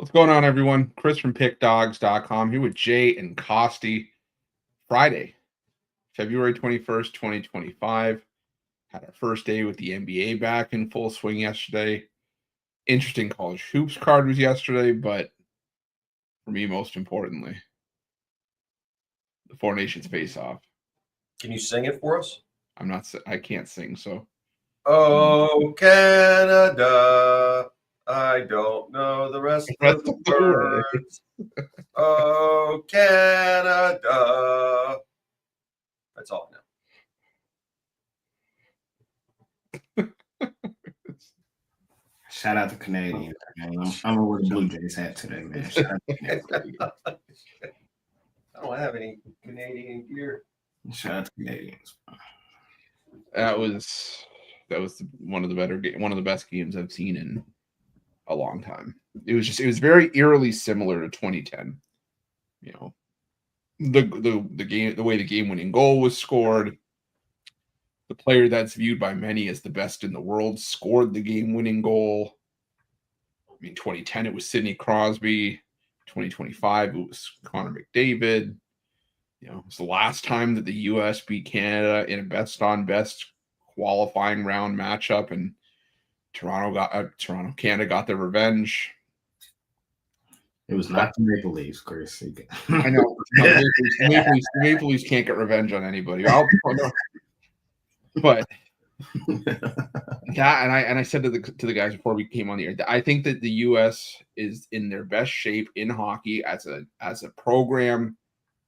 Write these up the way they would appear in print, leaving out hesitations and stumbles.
What's going on, everyone? Chris from PickDogs.com here with Jay and Costi. Friday, February 21st, 2025. Had our first day with the NBA back in full swing yesterday. Interesting college hoops card was yesterday, but for me, most importantly, the Four Nations face-off. Can you sing it for us? I can't sing, so. Oh, Canada, I don't know the rest of the words. Oh, Canada. That's all now. Shout out to Canadians, man. I'm gonna wear the Blue Jays hat today, man. Shout out to Canadians. I don't have any Canadian gear. Shout out to Canadians. That was one of the best games I've seen in a long time. It was very eerily similar to 2010. You know, the game, the way the game-winning goal was scored. The player that's viewed by many as the best in the world scored the game-winning goal. I mean, 2010 it was Sidney Crosby. 2025 it was Connor McDavid. You know, it's the last time that the U.S. beat Canada in a best-on-best qualifying round matchup, and Canada got their revenge. It was not the Maple Leafs, Chris. I know. Maple Leafs can't get revenge on anybody. But that, and I said to the guys before we came on the air, I think that the U.S. is in their best shape in hockey as a program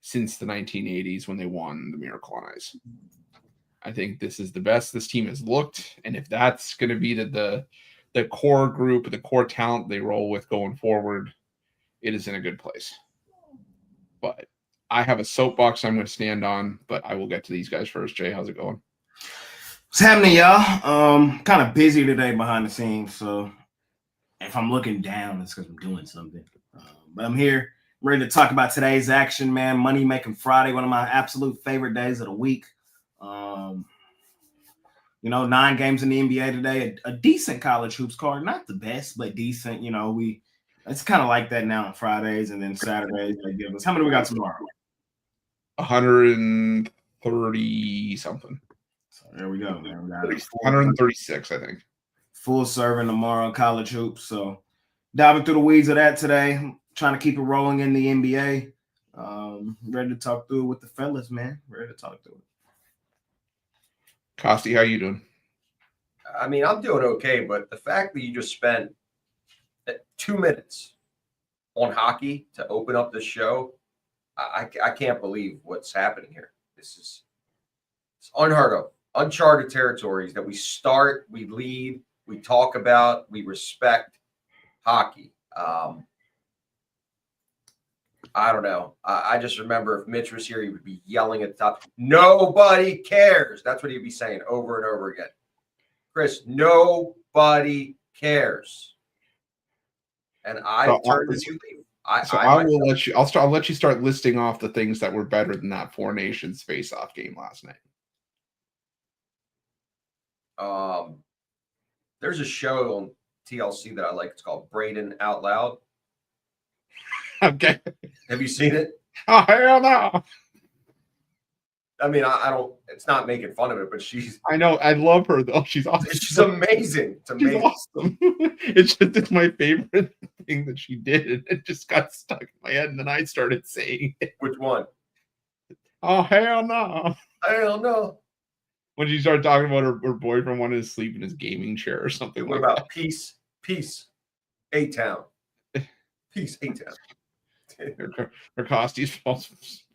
since the 1980s when they won the Miracle on Ice. I think this is the best this team has looked, and if that's going to be the core group, the core talent they roll with going forward, it is in a good place. But I have a soapbox I'm going to stand on, but I will get to these guys first. Jay, how's it going? What's happening, y'all? Kind of busy today behind the scenes, so if I'm looking down, it's because I'm doing something. But I'm here, ready to talk about today's action, man. Money Making Friday, one of my absolute favorite days of the week. 9 games in the NBA today, a decent college hoops card, not the best, but decent. It's kind of like that now on Fridays, and then Saturdays they give us. How many we got tomorrow? 130 something. So there we go, man. We got 136, I think. Full serving tomorrow, college hoops. So diving through the weeds of that today, trying to keep it rolling in the NBA. Ready to talk through it with the fellas, man. Ready to talk through it. Costi, how you doing? I mean, I'm doing okay, but the fact that you just spent 2 minutes on hockey to open up the show, I can't believe what's happening here. It's unheard of, uncharted territories that we start, we lead, we talk about, we respect hockey. I don't know. I just remember if Mitch was here, he would be yelling at the top, "Nobody cares." That's what he'd be saying over and over again. Chris, nobody cares. And I turned to you. I'll let you start listing off the things that were better than that Four Nations face-off game last night. There's a show on TLC that I like. It's called Braden Out Loud. Okay. Have you seen it? Oh, hell no. I mean, I don't. It's not making fun of it, but she's. I know. I love her though. She's awesome. She's amazing. It's amazing. She's awesome. It's my favorite thing that she did, and it just got stuck in my head, and then I started saying it. Which one? Oh, hell no. Hell no. When she started talking about her boyfriend wanted to sleep in his gaming chair or something. What like about that. Peace, A-Town. Peace, A-Town. Her Costi's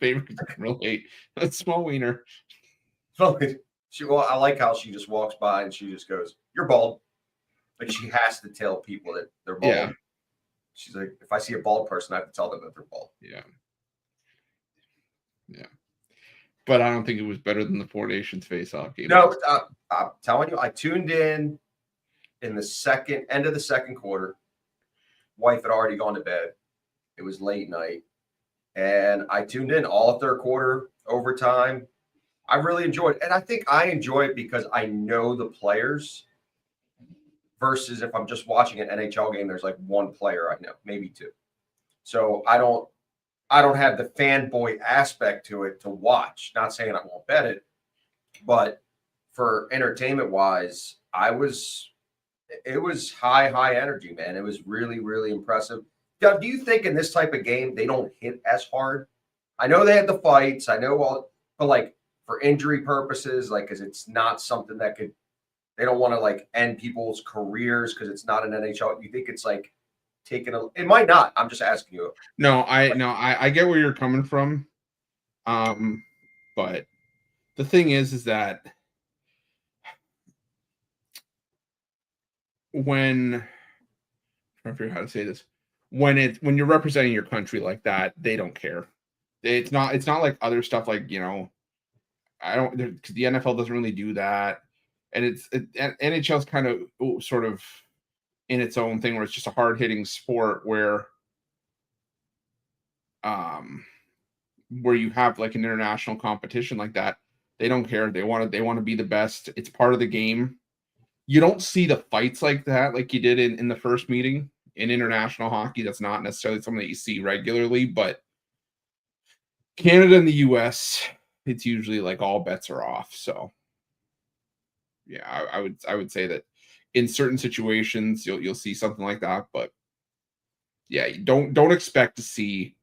favorite can relate. That's small wiener. I like how she just walks by and she just goes, "You're bald." Like she has to tell people that they're bald. Yeah. She's like, if I see a bald person, I have to tell them that they're bald. Yeah. Yeah. But I don't think it was better than the Four Nations face-off game. No, I'm telling you, I tuned in the end of the second quarter. Wife had already gone to bed. It was late night. And I tuned in all third quarter, overtime. I really enjoyed it. And I think I enjoy it because I know the players versus if I'm just watching an NHL game, there's like one player I know, maybe two. So I don't have the fanboy aspect to it to watch. Not saying I won't bet it, but for entertainment wise, it was high energy, man. It was really, really impressive. Doug, do you think in this type of game they don't hit as hard? I know they had the fights, I know all, but like for injury purposes, like because it's not something that could they don't want to like end people's careers because it's not an NHL. You think it's like taking a it might not. I'm just asking you. I get where you're coming from. But the thing is that when I'm trying to figure out how to say this, when you're representing your country like that, they don't care. It's not like other stuff like I don't because the NFL doesn't really do that, and NHL's kind of sort of in its own thing where it's just a hard hitting sport where you have like an international competition like that. They don't care. They want to be the best. It's part of the game. You don't see the fights like that like you did in the first meeting in international hockey. That's not necessarily something that you see regularly, but Canada and the US, it's usually like all bets are off. So yeah, I would say that in certain situations you'll see something like that, but yeah, don't expect to see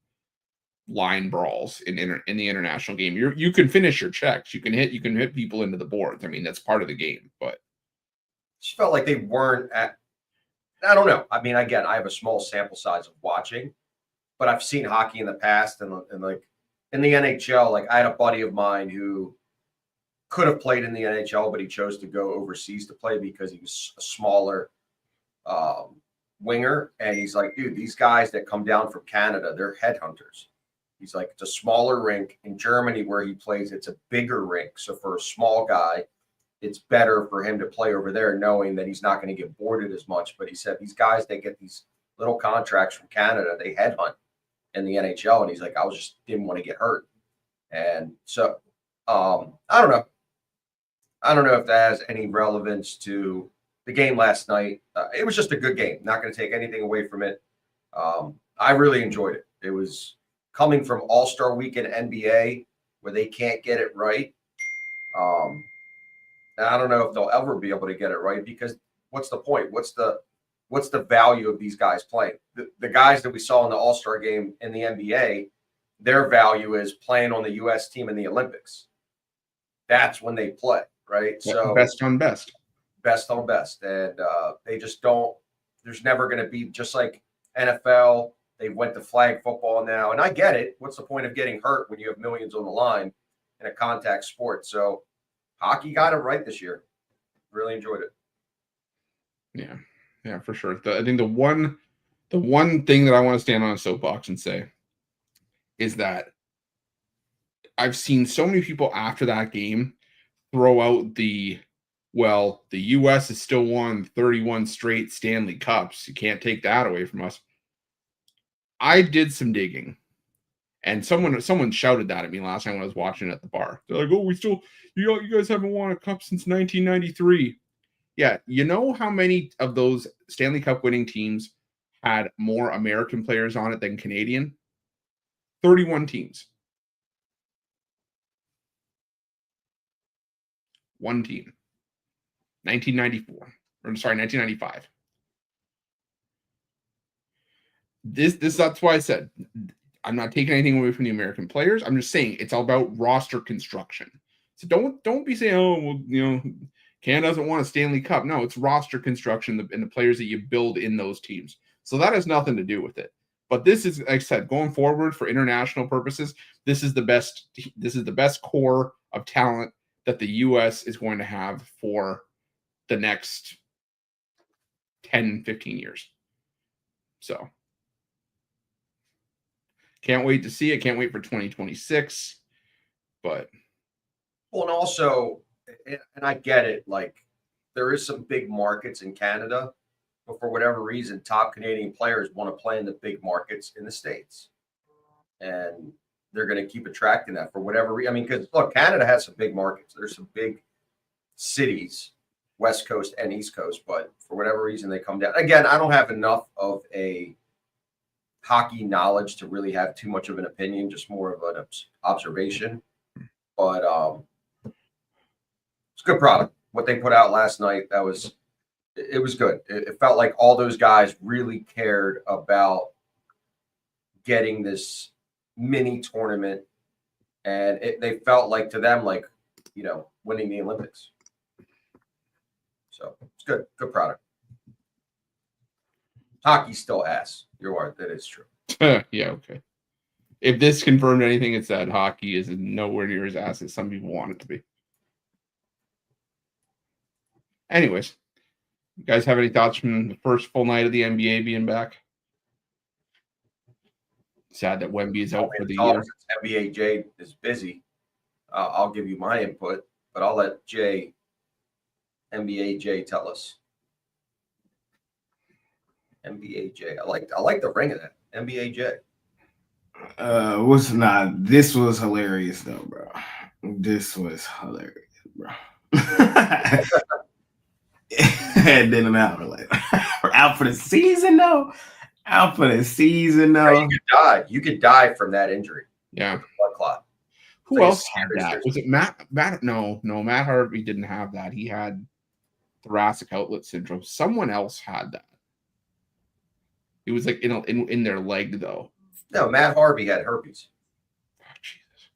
line brawls in the international game. You can finish your checks, you can hit people into the boards. I mean, that's part of the game, but Just felt like they weren't at. I don't know. I mean, again, I have a small sample size of watching, but I've seen hockey in the past, and like in the NHL, like I had a buddy of mine who could have played in the NHL, but he chose to go overseas to play because he was a smaller winger. And he's like, dude, these guys that come down from Canada, they're headhunters. He's like, it's a smaller rink. In Germany, where he plays, it's a bigger rink. So for a small guy, it's better for him to play over there, knowing that he's not going to get boarded as much. But he said these guys, they get these little contracts from Canada, they headhunt in the NHL. And he's like, I was just didn't want to get hurt. And so I don't know. I don't know if that has any relevance to the game last night. It was just a good game. Not going to take anything away from it. I really enjoyed it. It was coming from All-Star Weekend NBA where they can't get it right. And I don't know if they'll ever be able to get it right because what's the point? What's the value of these guys playing? The guys that we saw in the All-Star game in the NBA, their value is playing on the U.S. team in the Olympics. That's when they play, right? So best on best. Best on best. And they just don't, there's never going to be just like NFL. They went to flag football now. And I get it. What's the point of getting hurt when you have millions on the line in a contact sport? So hockey got it right this year. Really enjoyed it. Yeah, for sure. I think the one thing that I want to stand on a soapbox and say is that I've seen so many people after that game throw out the U.S. has still won 31 straight Stanley Cups. You can't take that away from us. I did some digging, and someone shouted that at me last time when I was watching it at the bar. They're like, "Oh, you guys haven't won a cup since 1993." Yeah, you know how many of those Stanley Cup winning teams had more American players on it than Canadian? 31 teams. One team. 1994. Or sorry, 1995. That's why I said I'm not taking anything away from the American players. I'm just saying it's all about roster construction. So don't be saying, oh, well, Canada doesn't want a Stanley Cup. No, it's roster construction and the players that you build in those teams. So that has nothing to do with it. But this is, like I said, going forward for international purposes, this is the best core of talent that the U.S. is going to have for the next 10, 15 years. So can't wait to see it. Can't wait for 2026. But well, and also, and I get it, like there is some big markets in Canada, but for whatever reason, top Canadian players want to play in the big markets in the States. And they're going to keep attracting that for whatever reason. I mean, because look, Canada has some big markets. There's some big cities West Coast and East Coast, but for whatever reason they come down. Again, I don't have enough of a hockey knowledge to really have too much of an opinion, just more of an observation. But it's a good product. What they put out last night, it was good. It felt like all those guys really cared about getting this mini tournament, and they felt like to them like, you know, winning the Olympics. So it's good product. Hockey's still ass. You're right, that is true. Yeah, okay. If this confirmed anything, it's that hockey is nowhere near as ass as some people want it to be. Anyways, you guys have any thoughts from the first full night of the NBA being back? Sad that Wemby is out for the year. NBA Jay is busy. I'll give you my input, but I'll let NBA Jay tell us. NBA Jay. I like the ring of that. NBA Jay. This was hilarious though, bro. This was hilarious, bro. And then an hour later, we're out for the season though. Out for the season though. Yeah, you could die from that injury. Yeah. Blood clot. Who else had that? Was it Matt? No, Matt Harvey didn't have that. He had thoracic outlet syndrome. Someone else had that. It was like in their leg though. No, Matt Harvey had herpes. Oh, Jesus.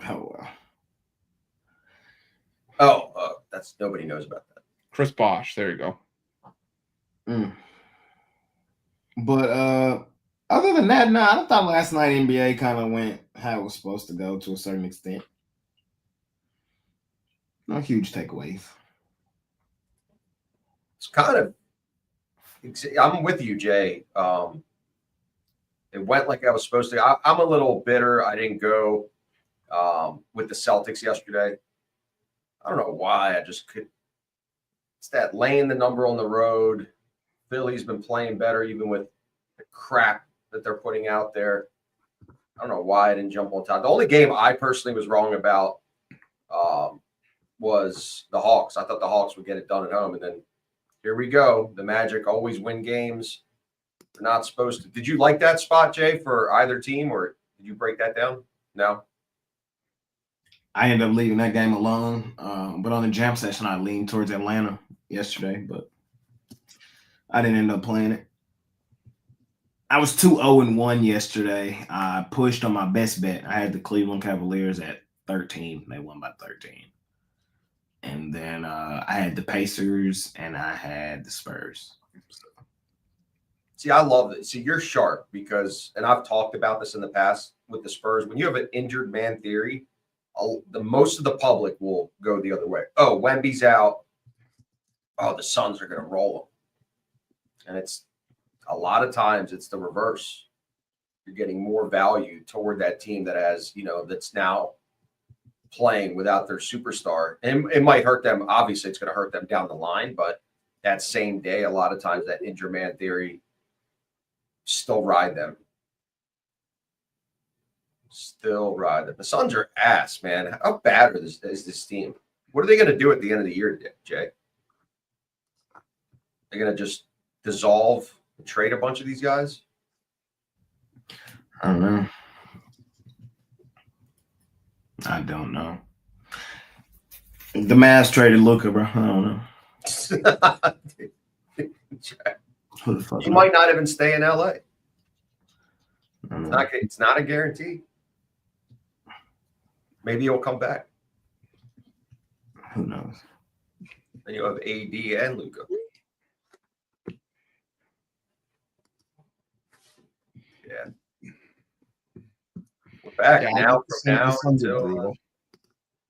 Oh wow. Oh, that's nobody knows about that. Chris Bosh. There you go. But other than that, no, I thought last night NBA kind of went how it was supposed to go to a certain extent. No huge takeaways. It's kind of. I'm with you, Jay. It went like I was supposed to. I'm a little bitter. I didn't go with the Celtics yesterday. I don't know why. I just could. It's that laying the number on the road. Philly's been playing better, even with the crap that they're putting out there. I don't know why I didn't jump on top. The only game I personally was wrong about was the Hawks. I thought the Hawks would get it done at home, and then here we go. The Magic always win games. They're not supposed to. Did you like that spot, Jay, for either team, or did you break that down? No. I ended up leaving that game alone. But on the jam session, I leaned towards Atlanta yesterday, but I didn't end up playing it. I was 2-0-1 yesterday. I pushed on my best bet. I had the Cleveland Cavaliers at 13. They won by 13. And then I had the Pacers and I had the Spurs. See, I love it. See, you're sharp because, and I've talked about this in the past with the Spurs, when you have an injured man theory, the most of the public will go the other way. Oh, Wemby's out. Oh, the Suns are going to roll them. And it's a lot of times it's the reverse. You're getting more value toward that team that has, that's now playing without their superstar. And it might hurt them. Obviously, it's going to hurt them down the line, but that same day, a lot of times that injured man theory still ride them. Still ride them. The Suns are ass, man. How bad is this team? What are they going to do at the end of the year, Jay? They're going to just dissolve and trade a bunch of these guys? I don't know. The Mavs traded Luka, bro. I don't know. Who the fuck You might not even stay in LA. knows? It's not a guarantee. Maybe he'll come back. Who knows? Then you have AD and Luka. Yeah. We're back now. From now until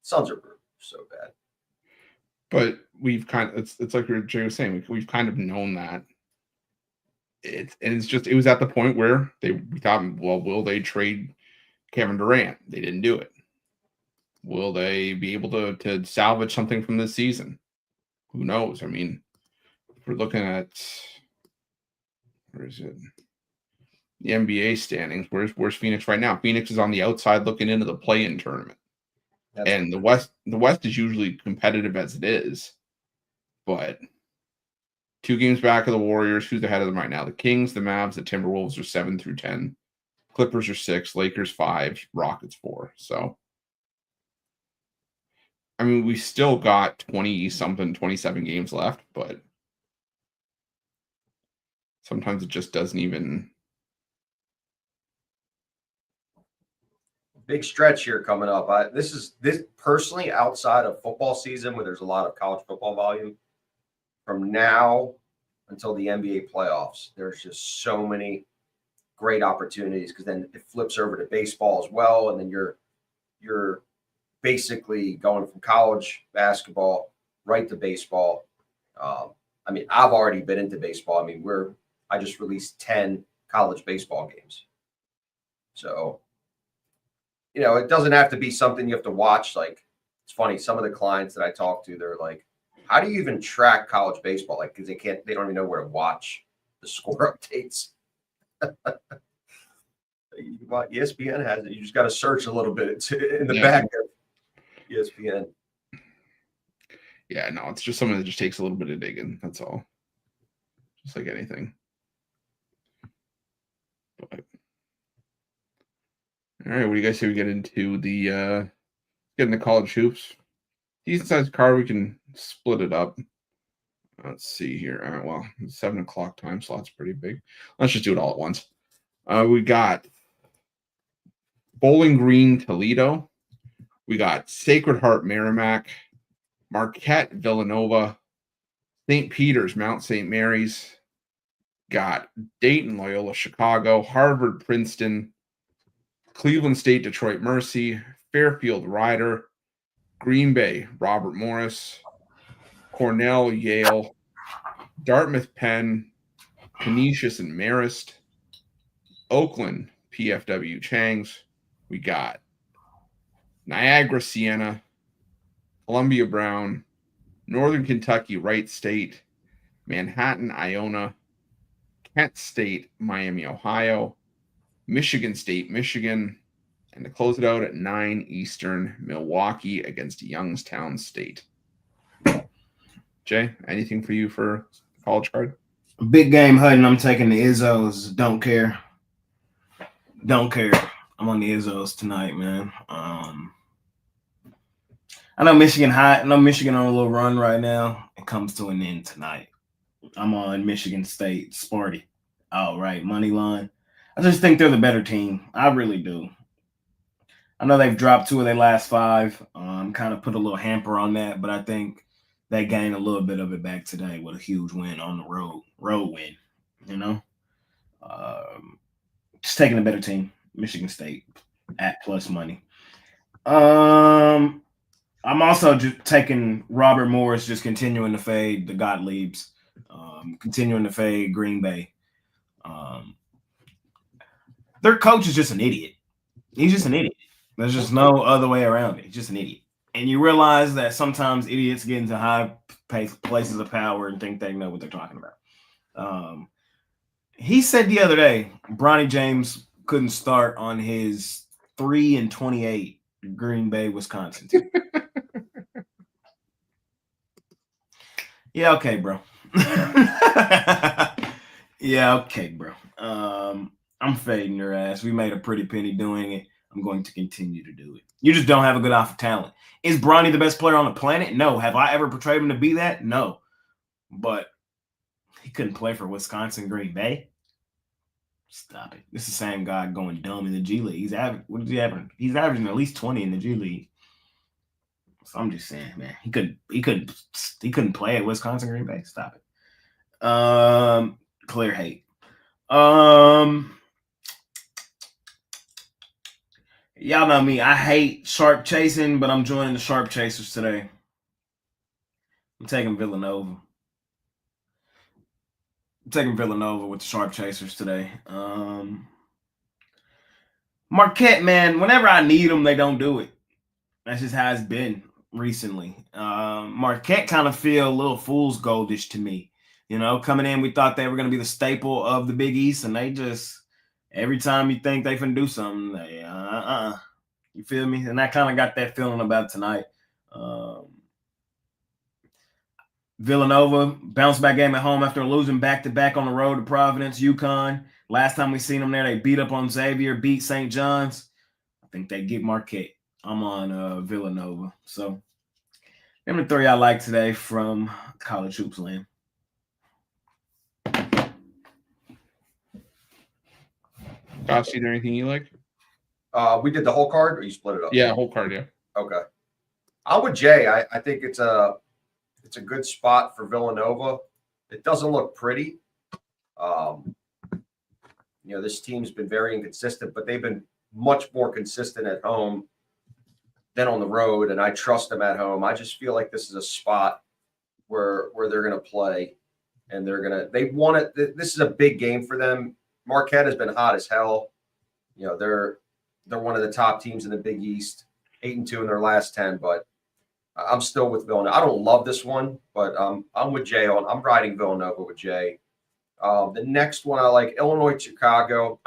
Suns are so bad. But we've it's like Jay was saying, we've kind of known that. It was at the point where we thought, well, will they trade Kevin Durant? They didn't do it. Will they be able to salvage something from this season? Who knows? I mean, if we're looking at, where is it? The NBA standings. Where's Phoenix right now? Phoenix is on the outside looking into the play-in tournament. And the West is usually competitive as it is. but 2 games back of the Warriors. Who's ahead of them right now? The Kings, the Mavs, the Timberwolves are 7 through 10. Clippers are 6, Lakers 5, Rockets 4. So, I mean, we still got 27 games left, but sometimes it just doesn't even. Big stretch here coming up. This personally outside of football season where there's a lot of college football volume. From now until the NBA playoffs, there's just so many great opportunities because then it flips over to baseball as well, and then you're basically going from college basketball right to baseball. I mean, I've already been into baseball. I mean, I just released 10 college baseball games, so it doesn't have to be something you have to watch. Like, it's funny, some of the clients that I talk to, they're like, how do you even track college baseball? Like, because they don't even know where to watch the score updates. ESPN has it. You just got to search a little bit in the back of ESPN. Yeah, no, it's just something that just takes a little bit of digging. That's all. Just like anything. But, all right, what do you guys say we get into the college hoops? Decent sized card, we can split it up. Let's see here. All right, well, 7 o'clock time slot's pretty big. Let's just do it all at once. We got Bowling Green, Toledo. We got Sacred Heart, Merrimack. Marquette, Villanova. St. Peter's, Mount St. Mary's. Got Dayton, Loyola, Chicago. Harvard, Princeton. Cleveland State, Detroit Mercy. Fairfield, Rider. Green Bay, Robert Morris. Cornell, Yale. Dartmouth, Penn. Canisius and Marist. Oakland, PFW, Changs. We got Niagara, Siena. Columbia, Brown. Northern Kentucky, Wright State. Manhattan, Iona. Kent State, Miami, Ohio. Michigan State, Michigan. And to close it out at 9 Eastern, Milwaukee against Youngstown State. Jay, anything for you for college card? Big game hunting. I'm taking the Izzos. Don't care. I'm on the Izzos tonight, man. I know Michigan hot. I know Michigan on a little run right now. It comes to an end tonight. I'm on Michigan State, Sparty. All right, money line. I just think they're the better team. I really do. I know they've dropped 2 of their last 5. Kind of put a little hamper on that, but I think they gained a little bit of it back today with a huge win on the road win. Just taking a better team, Michigan State at plus money. I'm also just taking Robert Morris, just continuing to fade the Gottliebs, continuing to fade Green Bay. Their coach is just an idiot. He's just an idiot. There's just no other way around it. He's just an idiot. And you realize that sometimes idiots get into high places of power and think they know what they're talking about. He said the other day, Bronny James couldn't start on his 3-28 Green Bay, Wisconsin team. Yeah, okay, bro. Yeah, okay, bro. I'm fading your ass. We made a pretty penny doing it. I'm going to continue to do it. You just don't have a good eye for talent. Is Bronny the best player on the planet? No. Have I ever portrayed him to be that? No. But he couldn't play for Wisconsin Green Bay. Stop it. This is the same guy going dumb in the G League. What is he averaging? He's averaging at least 20 in the G League. So I'm just saying, man, he couldn't play at Wisconsin Green Bay. Stop it. Clear hate. Y'all know me. I hate sharp chasing, but I'm joining the sharp chasers today. I'm taking Villanova. I'm taking Villanova with the sharp chasers today. Marquette, man, whenever I need them, they don't do it. That's just how it's been recently. Marquette kind of feel a little fool's goldish to me. Coming in, we thought they were going to be the staple of the Big East, and they just, every time you think they can do something, they, you feel me? And I kind of got that feeling about tonight. Villanova bounce back game at home after losing back-to-back on the road to Providence, UConn. Last time we seen them there, they beat up on Xavier, beat St. John's. I think they get Marquette. I'm on Villanova. So, them the three I like today from College Hoops Land. Josh, is there anything you like? We did the whole card, or you split it up? Yeah, whole card, yeah. Okay. I'm with Jay. I think it's a good spot for Villanova. It doesn't look pretty. This team's been very inconsistent, but they've been much more consistent at home than on the road, and I trust them at home. I just feel like this is a spot where they're going to play, and they want it. This is a big game for them. Marquette has been hot as hell. They're one of the top teams in the Big East, 8-2 in their last 10, but I'm still with Villanova. I don't love this one, but I'm with Jay I'm riding Villanova with Jay. The next one I like, Loyola Chicago.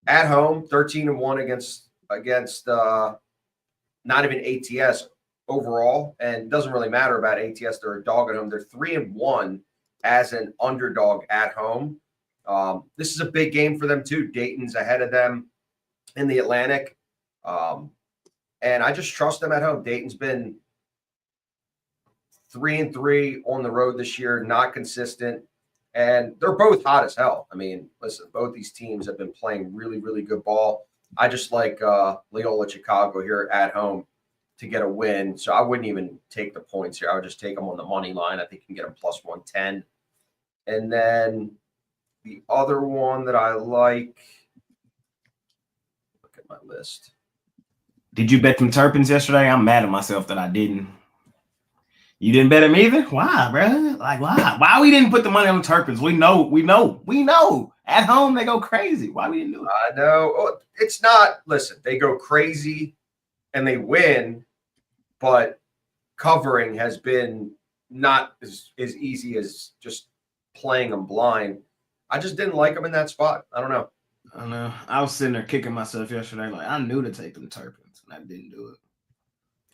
At home, 13-1 against not even ATS overall, and it doesn't really matter about ATS. They're a dog at home. They're 3-1 as an underdog at home. This is a big game for them too. Dayton's ahead of them in the Atlantic, and I just trust them at home. Dayton's been 3-3 on the road this year, not consistent. And they're both hot as hell. I mean, listen, both these teams have been playing really, really good ball. I just like Loyola Chicago here at home to get a win. So I wouldn't even take the points here. I would just take them on the money line. I think you can get them plus 110. And then the other one that I like, look at my list. Did you bet them Terrapins yesterday? I'm mad at myself that I didn't. You didn't bet him either? Why, bro? Like, why? Why we didn't put the money on the Terrapins? We know. At home, they go crazy. Why we didn't do it? I know. It's not, listen, they go crazy and they win, but covering has been not as easy as just playing them blind. I just didn't like them in that spot. I don't know. I know. I was sitting there kicking myself yesterday. Like, I knew to take them Terrapins, and I didn't do it.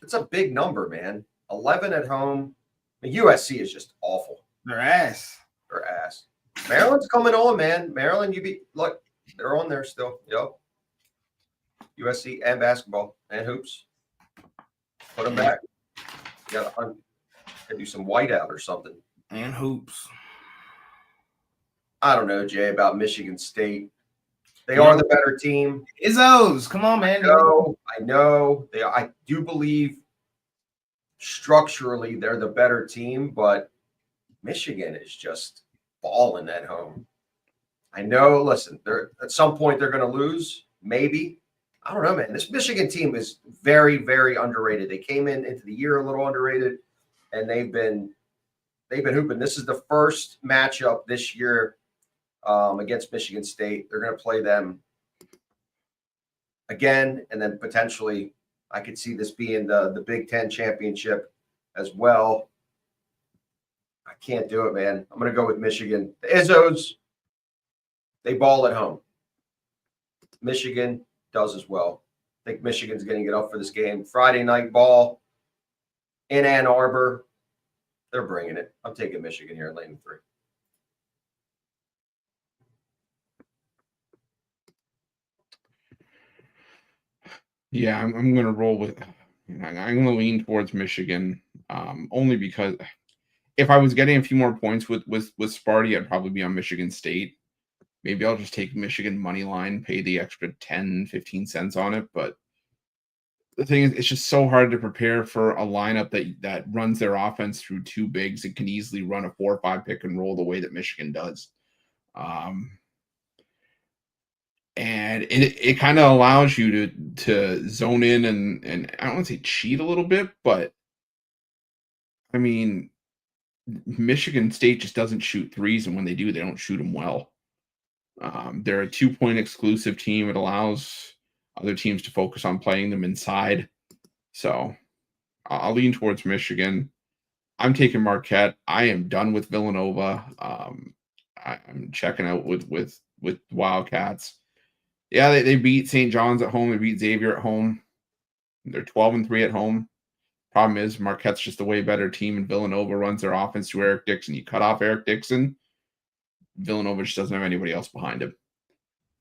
It's a big number, man. 11 at home. USC is just awful. Their ass. Maryland's coming on, man. Maryland, look, they're on there still. Yep. USC and basketball and hoops. Put them back. You got to do some whiteout or something. And hoops. I don't know, Jay, about Michigan State. They are the better team. Izzos, come on, man. I know. I do believe structurally they're the better team, but Michigan is just balling at home. I know, listen, they're at some point they're going to lose, maybe. I don't know, man. This Michigan team is very, very underrated. They came into the year a little underrated, and they've been hooping. This is the first matchup this year against Michigan State. They're going to play them again, and then potentially I could see this being the Big Ten championship as well. I can't do it, man. I'm going to go with Michigan. The Izzos, they ball at home. Michigan does as well. I think Michigan's going to get up for this game. Friday night ball in Ann Arbor. They're bringing it. I'm taking Michigan here, laying 3. Yeah, I'm going to roll with. I'm going to lean towards Michigan, only because if I was getting a few more points with Sparty, I'd probably be on Michigan State. Maybe I'll just take Michigan money line, pay the extra 10, 15 cents on it. But the thing is, it's just so hard to prepare for a lineup that runs their offense through 2 bigs and can easily run a 4 or 5 pick and roll the way that Michigan does. And it kind of allows you to zone in and I don't want to say cheat a little bit, but I mean, Michigan State just doesn't shoot threes, and when they do, they don't shoot them well. They're a 2-point exclusive team. It allows other teams to focus on playing them inside. So I'll lean towards Michigan. I'm taking Marquette. I am done with Villanova. I'm checking out with Wildcats. Yeah, they beat St. John's at home. They beat Xavier at home. They're 12-3 at home. Problem is, Marquette's just a way better team, and Villanova runs their offense to Eric Dixon. You cut off Eric Dixon, Villanova just doesn't have anybody else behind him.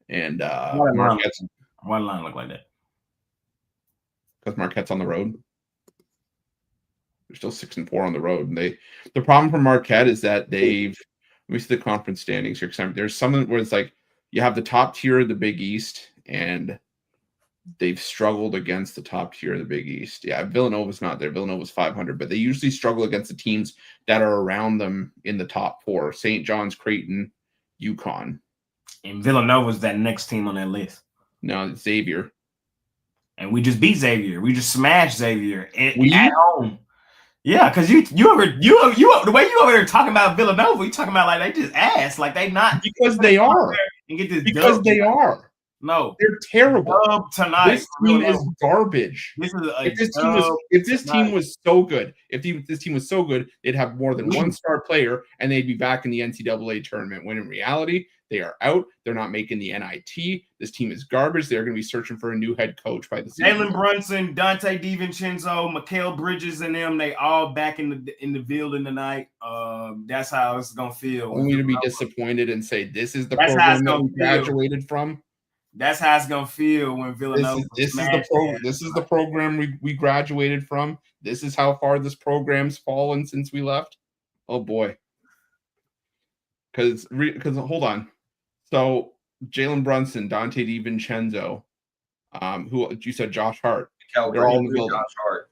And Marquette's why line look like that? Because Marquette's on the road. They're still 6-4 on the road. And the problem for Marquette is that let me see the conference standings here. Because there's something where it's like you have the top tier of the Big East, and they've struggled against the top tier of the Big East. Yeah, Villanova's not there. Villanova's 500, but they usually struggle against the teams that are around them in the top 4. St. John's, Creighton, UConn. And Villanova's that next team on that list. No, it's Xavier. And we just beat Xavier. We just smashed Xavier at home. Yeah, because you the way you over there talking about Villanova, you talking about like they just ass, like they not because they are and get this because they are. No, they're terrible tonight. This team is garbage. If this team was so good, they'd have more than one star player and they'd be back in the NCAA tournament. When in reality, they are out. They're not making the NIT. This team is garbage. They're going to be searching for a new head coach by the season. Jalen Brunson, Dante DiVincenzo, Mikal Bridges, and them, they all back in the building tonight. That's how it's going to feel. Only to be disappointed and say, this is the program that we graduated from. That's how it's going to feel when Villanova This is the program we graduated from. This is how far this program's fallen since we left. Oh, boy. Because hold on. So Jalen Brunson, Dante DiVincenzo, who you said Josh Hart. They're all in the building. Josh Hart.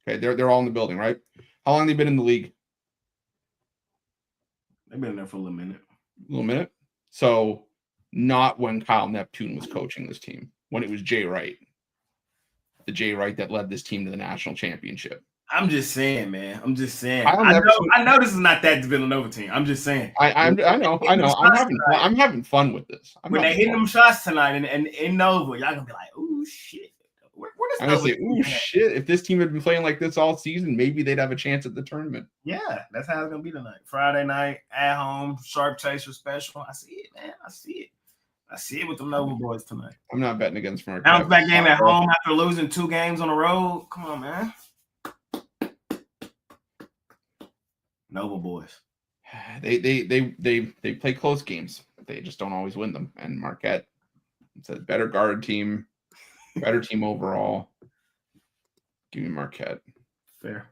Okay, they're all in the building, right? How long have they been in the league? They've been there for a little minute. A little minute. So not when Kyle Neptune was coaching this team, when it was Jay Wright. The Jay Wright that led this team to the national championship. I'm just saying, man. I'm just saying. I know this is not that Villanova team. I'm just saying. I know. I'm having fun with this. When they hit them shots tonight and in Nova, y'all gonna be like, "Ooh shit." I'm gonna say, "Ooh shit." If this team had been playing like this all season, maybe they'd have a chance at the tournament. Yeah, that's how it's gonna be tonight. Friday night at home, Sharp Chaser special. I see it, man. I see it with the Nova boys tonight. I'm not betting against Marquette. Bounce back game at home after losing 2 games on the road. Come on, man. Nova boys. They play close games. They just don't always win them. And Marquette, it's a better guard team, better team overall. Give me Marquette. Fair.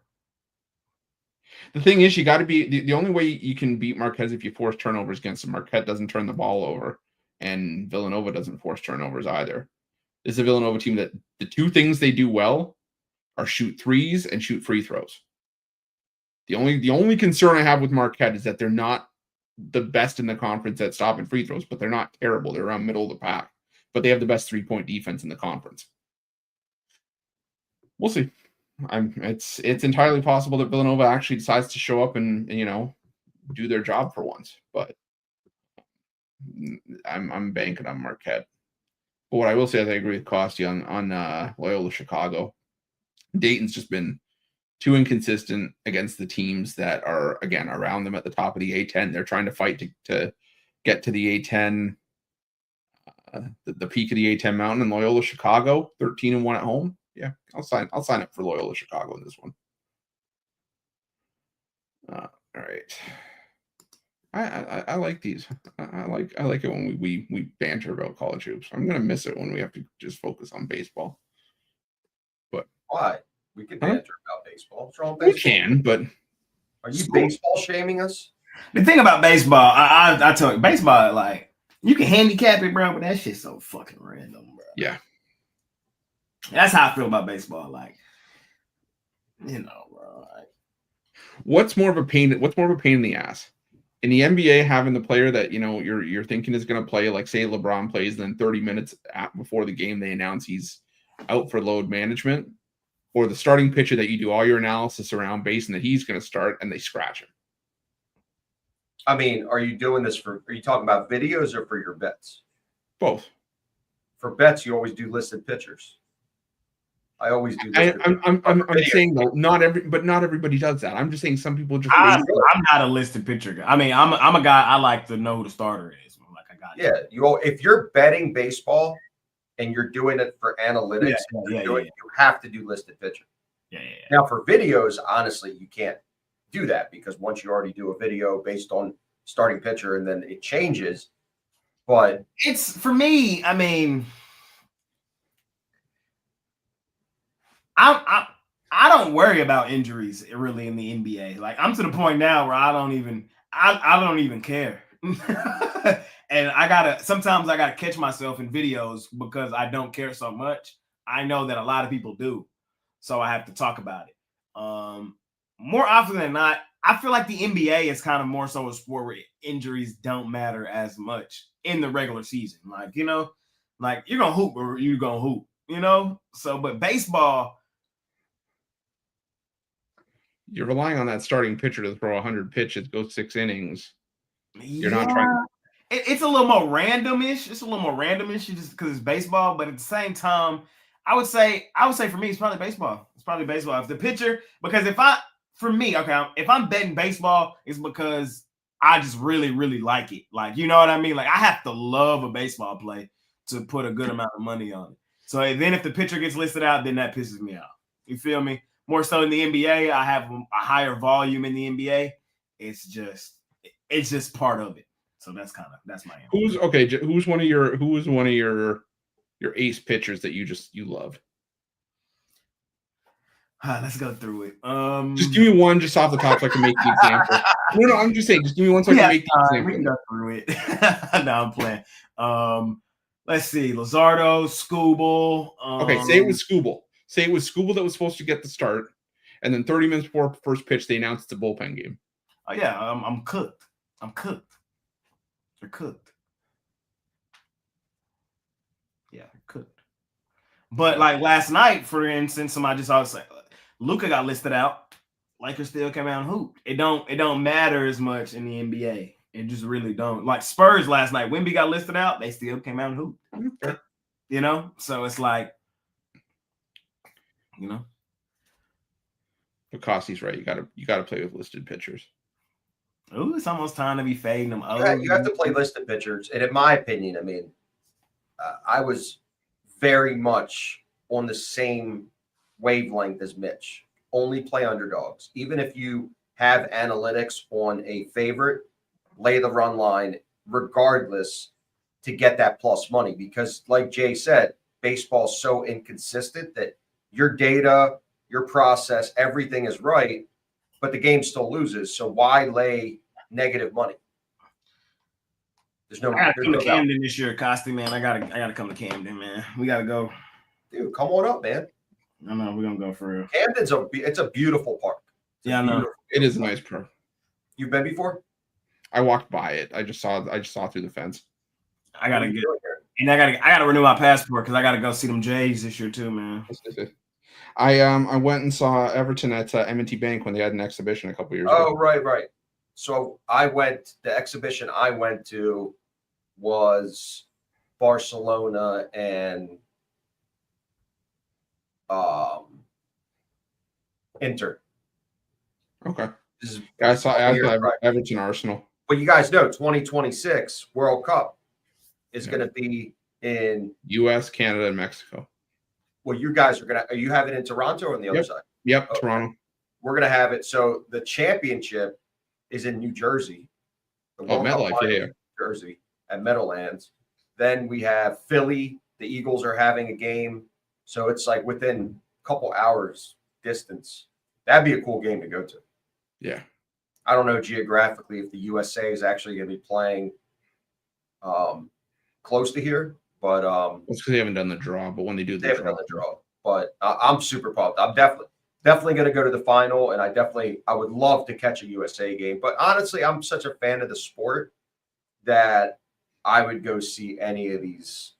The thing is, you got to be the only way you can beat Marquette is if you force turnovers against them. Marquette doesn't turn the ball over, and Villanova doesn't force turnovers either. This is a Villanova team that the 2 things they do well are shoot threes and shoot free throws. The only concern I have with Marquette is that they're not the best in the conference at stopping free throws, but they're not terrible. They're around middle of the pack, but they have the best 3-point defense in the conference. We'll see. It's entirely possible that Villanova actually decides to show up and do their job for once, but I'm banking on Marquette. But what I will say is I agree with Costi on Loyola Chicago. Dayton's just been too inconsistent against the teams that are, again, around them at the top of the A10. They're trying to fight to get to the A10, the peak of the A10 mountain. And Loyola Chicago, 13-1 at home. Yeah, I'll sign up for Loyola Chicago in this one. All right. I like these. I like it when we banter about college hoops. I'm gonna miss it when we have to just focus on baseball. But why? We can banter about baseball. What's wrong with baseball? We can, but are you baseball shaming us? The thing about baseball, I tell you, baseball, like, you can handicap it, bro, but that shit's so fucking random, bro. Yeah. That's how I feel about baseball. Like, bro. Like, what's more of a pain in the ass? In the NBA, having the player that you're thinking is going to play, like say LeBron plays, and then 30 minutes before the game they announce he's out for load management, or the starting pitcher that you do all your analysis around based on that he's going to start and they scratch him. I mean, are you doing this are you talking about videos or for your bets? Both. For bets, you always do listed pitchers. I always do. I'm saying though, not everybody does that. I'm just saying some people just. I'm not a listed pitcher guy. I mean, I'm a guy. I like to know who the starter is. Like I got. Yeah, if you're betting baseball and you're doing it for analytics, you have to do listed pitcher. Yeah. Now for videos, honestly, you can't do that because once you already do a video based on starting pitcher and then it changes. But it's for me. I mean, I don't worry about injuries really in the NBA. Like I'm to the point now where I don't even care. And sometimes I gotta catch myself in videos because I don't care so much. I know that a lot of people do, so I have to talk about it. More often than not, I feel like the NBA is kind of more so a sport where injuries don't matter as much in the regular season. Like, like you're gonna hoop or you're gonna hoop, So, but baseball, You're relying on that starting pitcher to throw 100 pitches, go 6 innings. You're yeah, not trying. it's a little more randomish. It's a little more randomish just because it's baseball. But at the same time, I would say for me, it's probably baseball. It's probably baseball. If the pitcher, because if I'm betting baseball, it's because I just really, really like it. Like, you know what I mean? Like, I have to love a baseball play to put a good amount of money on it. So then if the pitcher gets listed out, then that pisses me off. You feel me? More so in the NBA, I have a higher volume in the NBA. It's just part of it. So that's my answer. Who was one of your ace pitchers that you loved? Let's go through it. Just give me one just off the top so I can make the example. No, I'm just saying, just give me one so I can make the example. We can go through it. No, I'm playing. Let's see. Lazardo, Skubal. Okay, say it was Skubal. Say it was Skubal that was supposed to get the start, and then 30 minutes before first pitch, they announced the bullpen game. Oh yeah, I'm cooked. They're cooked. Yeah, they're cooked. But like last night, for instance, somebody just always say Luka got listed out. Lakers still came out and hooped. It don't matter as much in the NBA. It just really don't. Like Spurs last night, Wemby got listed out. They still came out and hooped. Okay. So it's like, But Cossey's right. You gotta play with listed pitchers. Ooh, it's almost time to be fading them. you have to play listed pitchers. And in my opinion, I mean, I was very much on the same wavelength as Mitch. Only play underdogs. Even if you have analytics on a favorite, lay the run line regardless to get that plus money. Because like Jay said, baseball's so inconsistent that your data, your process, everything is right, but the game still loses. So why lay negative money? I gotta come to Camden this year, Costi, man. I gotta come to Camden, man. We gotta go. Dude, come on up, man. I know we're gonna go for real. Camden's it's a beautiful park. I know. It is a nice park. You've been before? I walked by it. I just saw through the fence. I gotta I gotta renew my passport because I gotta go see them Jays this year too, man. I went and saw Everton at M&T Bank when they had an exhibition a couple years ago. Oh, right. So the exhibition I went to was Barcelona and Inter. Okay. I saw Everton Arsenal. But you guys know 2026 World Cup is going to be in U.S., Canada, and Mexico. Well, you guys are you have it in Toronto or on the other side? Yep, okay. Toronto. We're going to have it. So the championship is in New Jersey. MetLife, yeah. Jersey at Meadowlands. Then we have Philly. The Eagles are having a game. So it's like within a couple hours distance. That'd be a cool game to go to. Yeah. I don't know geographically if the USA is actually going to be playing close to here, but it's because they haven't done the draw. But when they do, they haven't done the draw. But I'm super pumped. I'm definitely going to go to the final, and I would love to catch a USA game. But honestly, I'm such a fan of the sport that I would go see any of these,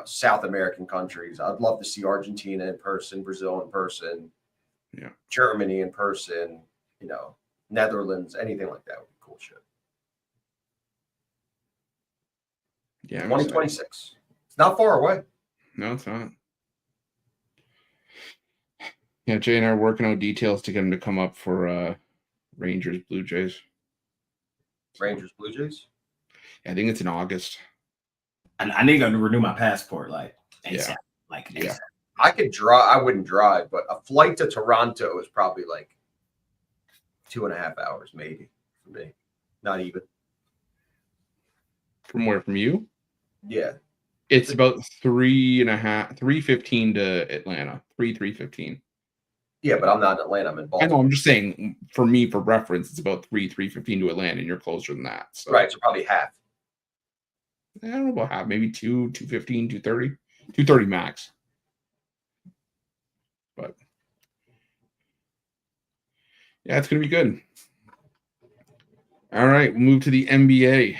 South American countries. I'd love to see Argentina in person, Brazil in person, Germany in person, Netherlands, anything like that would be cool shit. Yeah, 2026. It's not far away. No, it's not. Yeah, Jay and I are working out details to get him to come up for Rangers Blue Jays. Rangers Blue Jays? Yeah, I think it's in August. I need to renew my passport, like ASAP. I could drive. I wouldn't drive, but a flight to Toronto is probably like 2.5 hours, maybe for me. Not even. From where? From you? Yeah. It's about 3:15 to Atlanta. 3:15. Yeah, but I'm not in Atlanta. I'm in I know. Baltimore. I'm just saying. For me, for reference, it's about 3:15 to Atlanta, and you're closer than that. So. Right. So probably half. I don't know about half. Maybe 2:15, 2:30, 2:30 max. But yeah, it's gonna be good. All right, we'll move to the NBA.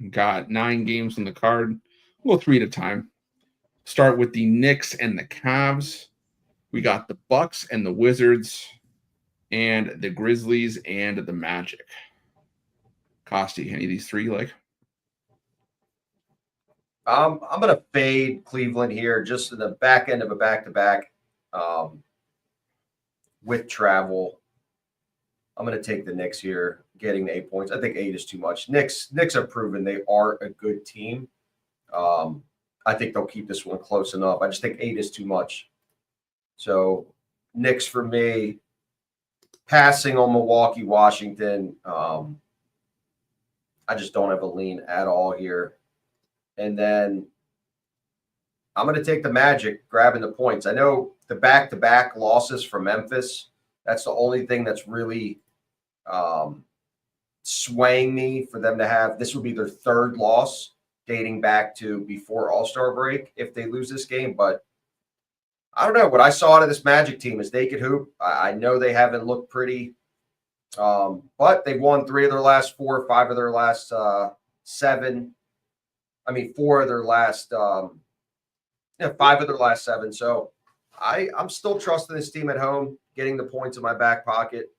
Got 9 games on the card. We'll go 3 at a time. Start with the Knicks and the Cavs. We got the Bucks and the Wizards, and the Grizzlies and the Magic. Costi, any of these 3 like? I'm gonna fade Cleveland here, just in the back end of a back-to-back with travel. I'm gonna take the Knicks here, getting the 8 points. I think 8 is too much. Knicks have proven they are a good team. I think they'll keep this one close enough. I just think 8 is too much. So Knicks for me. Passing on Milwaukee, Washington. I just don't have a lean at all here. And then I'm going to take the Magic, grabbing the points. I know the back-to-back losses from Memphis, that's the only thing that's really swaying me for them to have. This would be their 3rd loss dating back to before All-Star break if they lose this game. But I don't know. What I saw out of this Magic team is they could hoop. I know they haven't looked pretty, but they've won 3 of their last 4, 5 of their last 7. 4 of their last 5 of their last 7. So I'm still trusting this team at home, getting the points in my back pocket.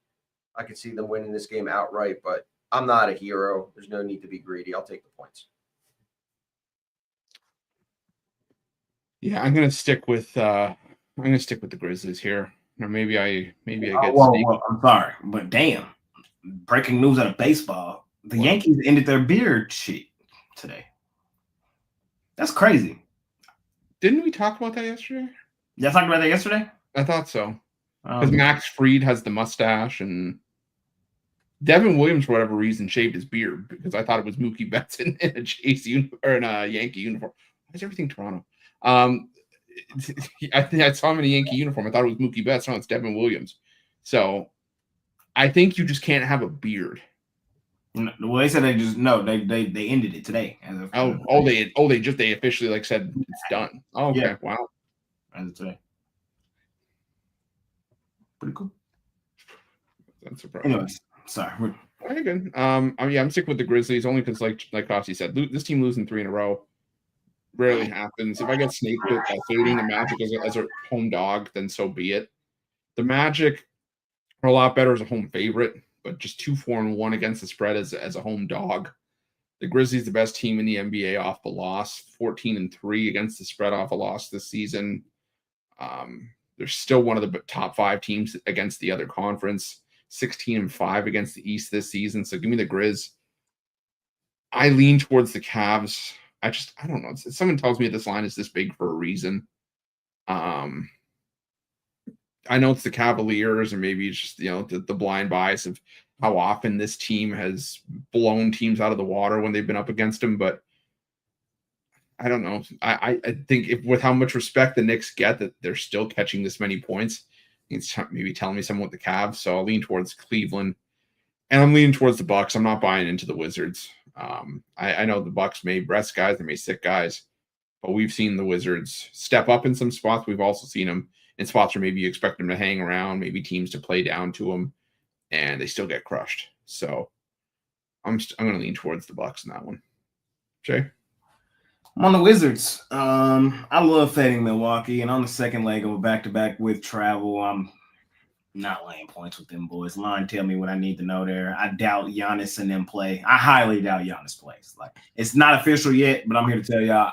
I could see them winning this game outright, but I'm not a hero. There's no need to be greedy. I'll take the points. Yeah, I'm gonna stick with the Grizzlies here. Or maybe I get Well, I'm sorry, but damn. Breaking news out of baseball. The Yankees ended their beard shit today. That's crazy. Didn't we talk about that yesterday? Y'all talked about that yesterday? I thought so. Because Max Fried has the mustache, and Devin Williams, for whatever reason, shaved his beard because I thought it was Mookie Betts in a in a Yankee uniform. Why is everything Toronto? I think I saw him in a Yankee uniform. I thought it was Mookie Betts. No, it's Devin Williams. So I think you just can't have a beard. Well, they said they ended it today. They officially said it's done. Oh, okay, yeah. Wow. As of today. Pretty cool. That's surprising. Anyways, sorry. Okay, good. I'm sticking with the Grizzlies only because, like Costi said, this team losing 3 in a row rarely happens. If I get snaked with fading the Magic as a home dog, then so be it. The Magic are a lot better as a home favorite, but just 2-4-1 against the spread as a home dog. The Grizzlies, the best team in the NBA off the loss, 14-3 against the spread off a loss this season. They're still one of the top 5 teams against the other conference, 16-5 against the East this season. So give me the Grizz. I lean towards the Cavs. I don't know. Someone tells me this line is this big for a reason. I know it's the Cavaliers, or maybe it's just the blind bias of how often this team has blown teams out of the water when they've been up against them. But I don't know. I think with how much respect the Knicks get, that they're still catching this many points, it's maybe telling me something with the Cavs. So I'll lean towards Cleveland, and I'm leaning towards the Bucks. I'm not buying into the Wizards. I know the Bucks may rest guys, they may sit guys, but we've seen the Wizards step up in some spots. We've also seen them in spots where maybe you expect them to hang around, maybe teams to play down to them, and they still get crushed. So I'm going to lean towards the Bucks in that one. Jay? I'm on the Wizards. I love fading Milwaukee, and on the second leg of a back-to-back with travel, I'm not laying points with them boys. Line tell me what I need to know there. I doubt Giannis and them play. I highly doubt Giannis plays. It's not official yet, but I'm here to tell y'all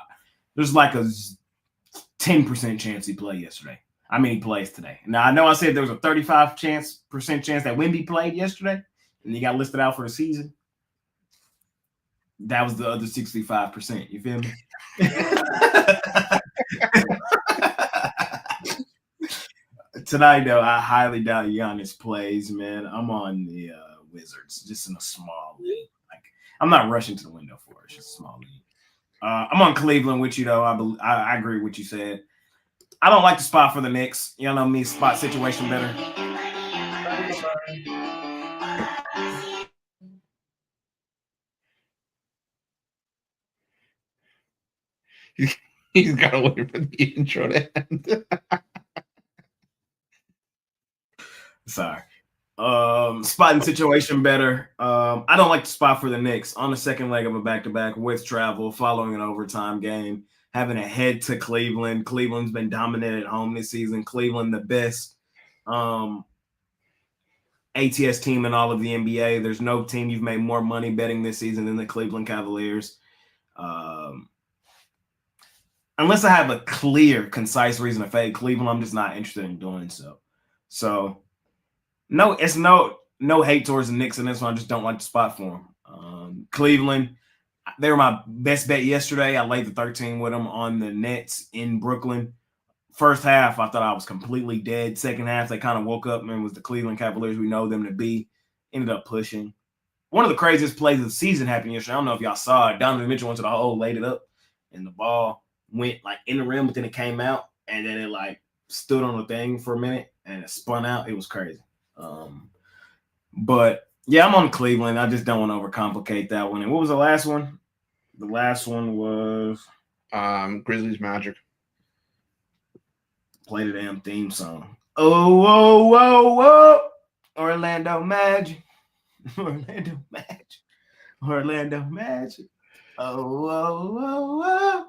there's a 10% chance he played yesterday. He plays today. Now, I know I said there was a 35% chance that Wemby played yesterday, and he got listed out for the season. That was the other 65%. You feel me? Tonight, though, I highly doubt Giannis plays, man. I'm on the Wizards, just in a small league. Like, I'm not rushing to the window for it. It's just a small league. I'm on Cleveland with you, though. I agree with what you said. I don't like the spot for the Knicks. You know me, spot situation better. He's got to wait for the intro to end. Sorry. Spotting situation better. I don't like the spot for the Knicks on the second leg of a back-to-back with travel, following an overtime game, having a head to Cleveland. Cleveland's been dominant at home this season. Cleveland, the best ATS team in all of the NBA. There's no team you've made more money betting this season than the Cleveland Cavaliers. Unless I have a clear, concise reason to fade Cleveland, I'm just not interested in doing so. So, no, it's no hate towards the Knicks in this one. I just don't like the spot for them. Cleveland, they were my best bet yesterday. I laid the 13 with them on the Nets in Brooklyn. First half, I thought I was completely dead. Second half, they kind of woke up and it was the Cleveland Cavaliers we know them to be. Ended up pushing. One of the craziest plays of the season happened yesterday. I don't know if y'all saw it. Donovan Mitchell went to the hole, laid it up, and the ball went like in the rim, but then it came out, and then it like stood on the thing for a minute, and it spun out. It was crazy. But yeah, I'm on Cleveland. I just don't want to overcomplicate that one. And what was the last one? The last one was Grizzlies Magic. Play the damn theme song. Oh, whoa, whoa, whoa. Orlando Magic. Orlando Magic. Orlando Magic. Oh, whoa, whoa, whoa.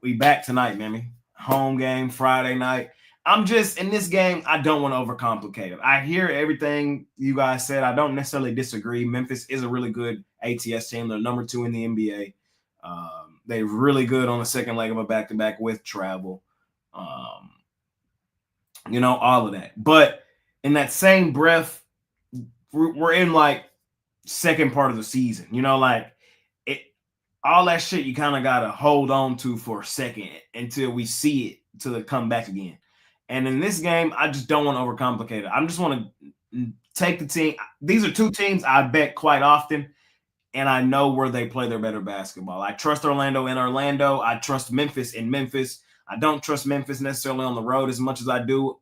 We back tonight, man. Home game, Friday night. I'm just, in this game, I don't want to overcomplicate it. I hear everything you guys said. I don't necessarily disagree. Memphis is a really good ATS team. They're number 2 in the NBA. They're really good on the second leg of a back-to-back with travel. All of that. But in that same breath, we're in like second part of the season. All that shit you kind of got to hold on to for a second until we see it, till it come back again. And in this game, I just don't want to overcomplicate it. I just want to take the team. These are two teams I bet quite often, and I know where they play their better basketball. I trust Orlando in Orlando. I trust Memphis in Memphis. I don't trust Memphis necessarily on the road as much as I do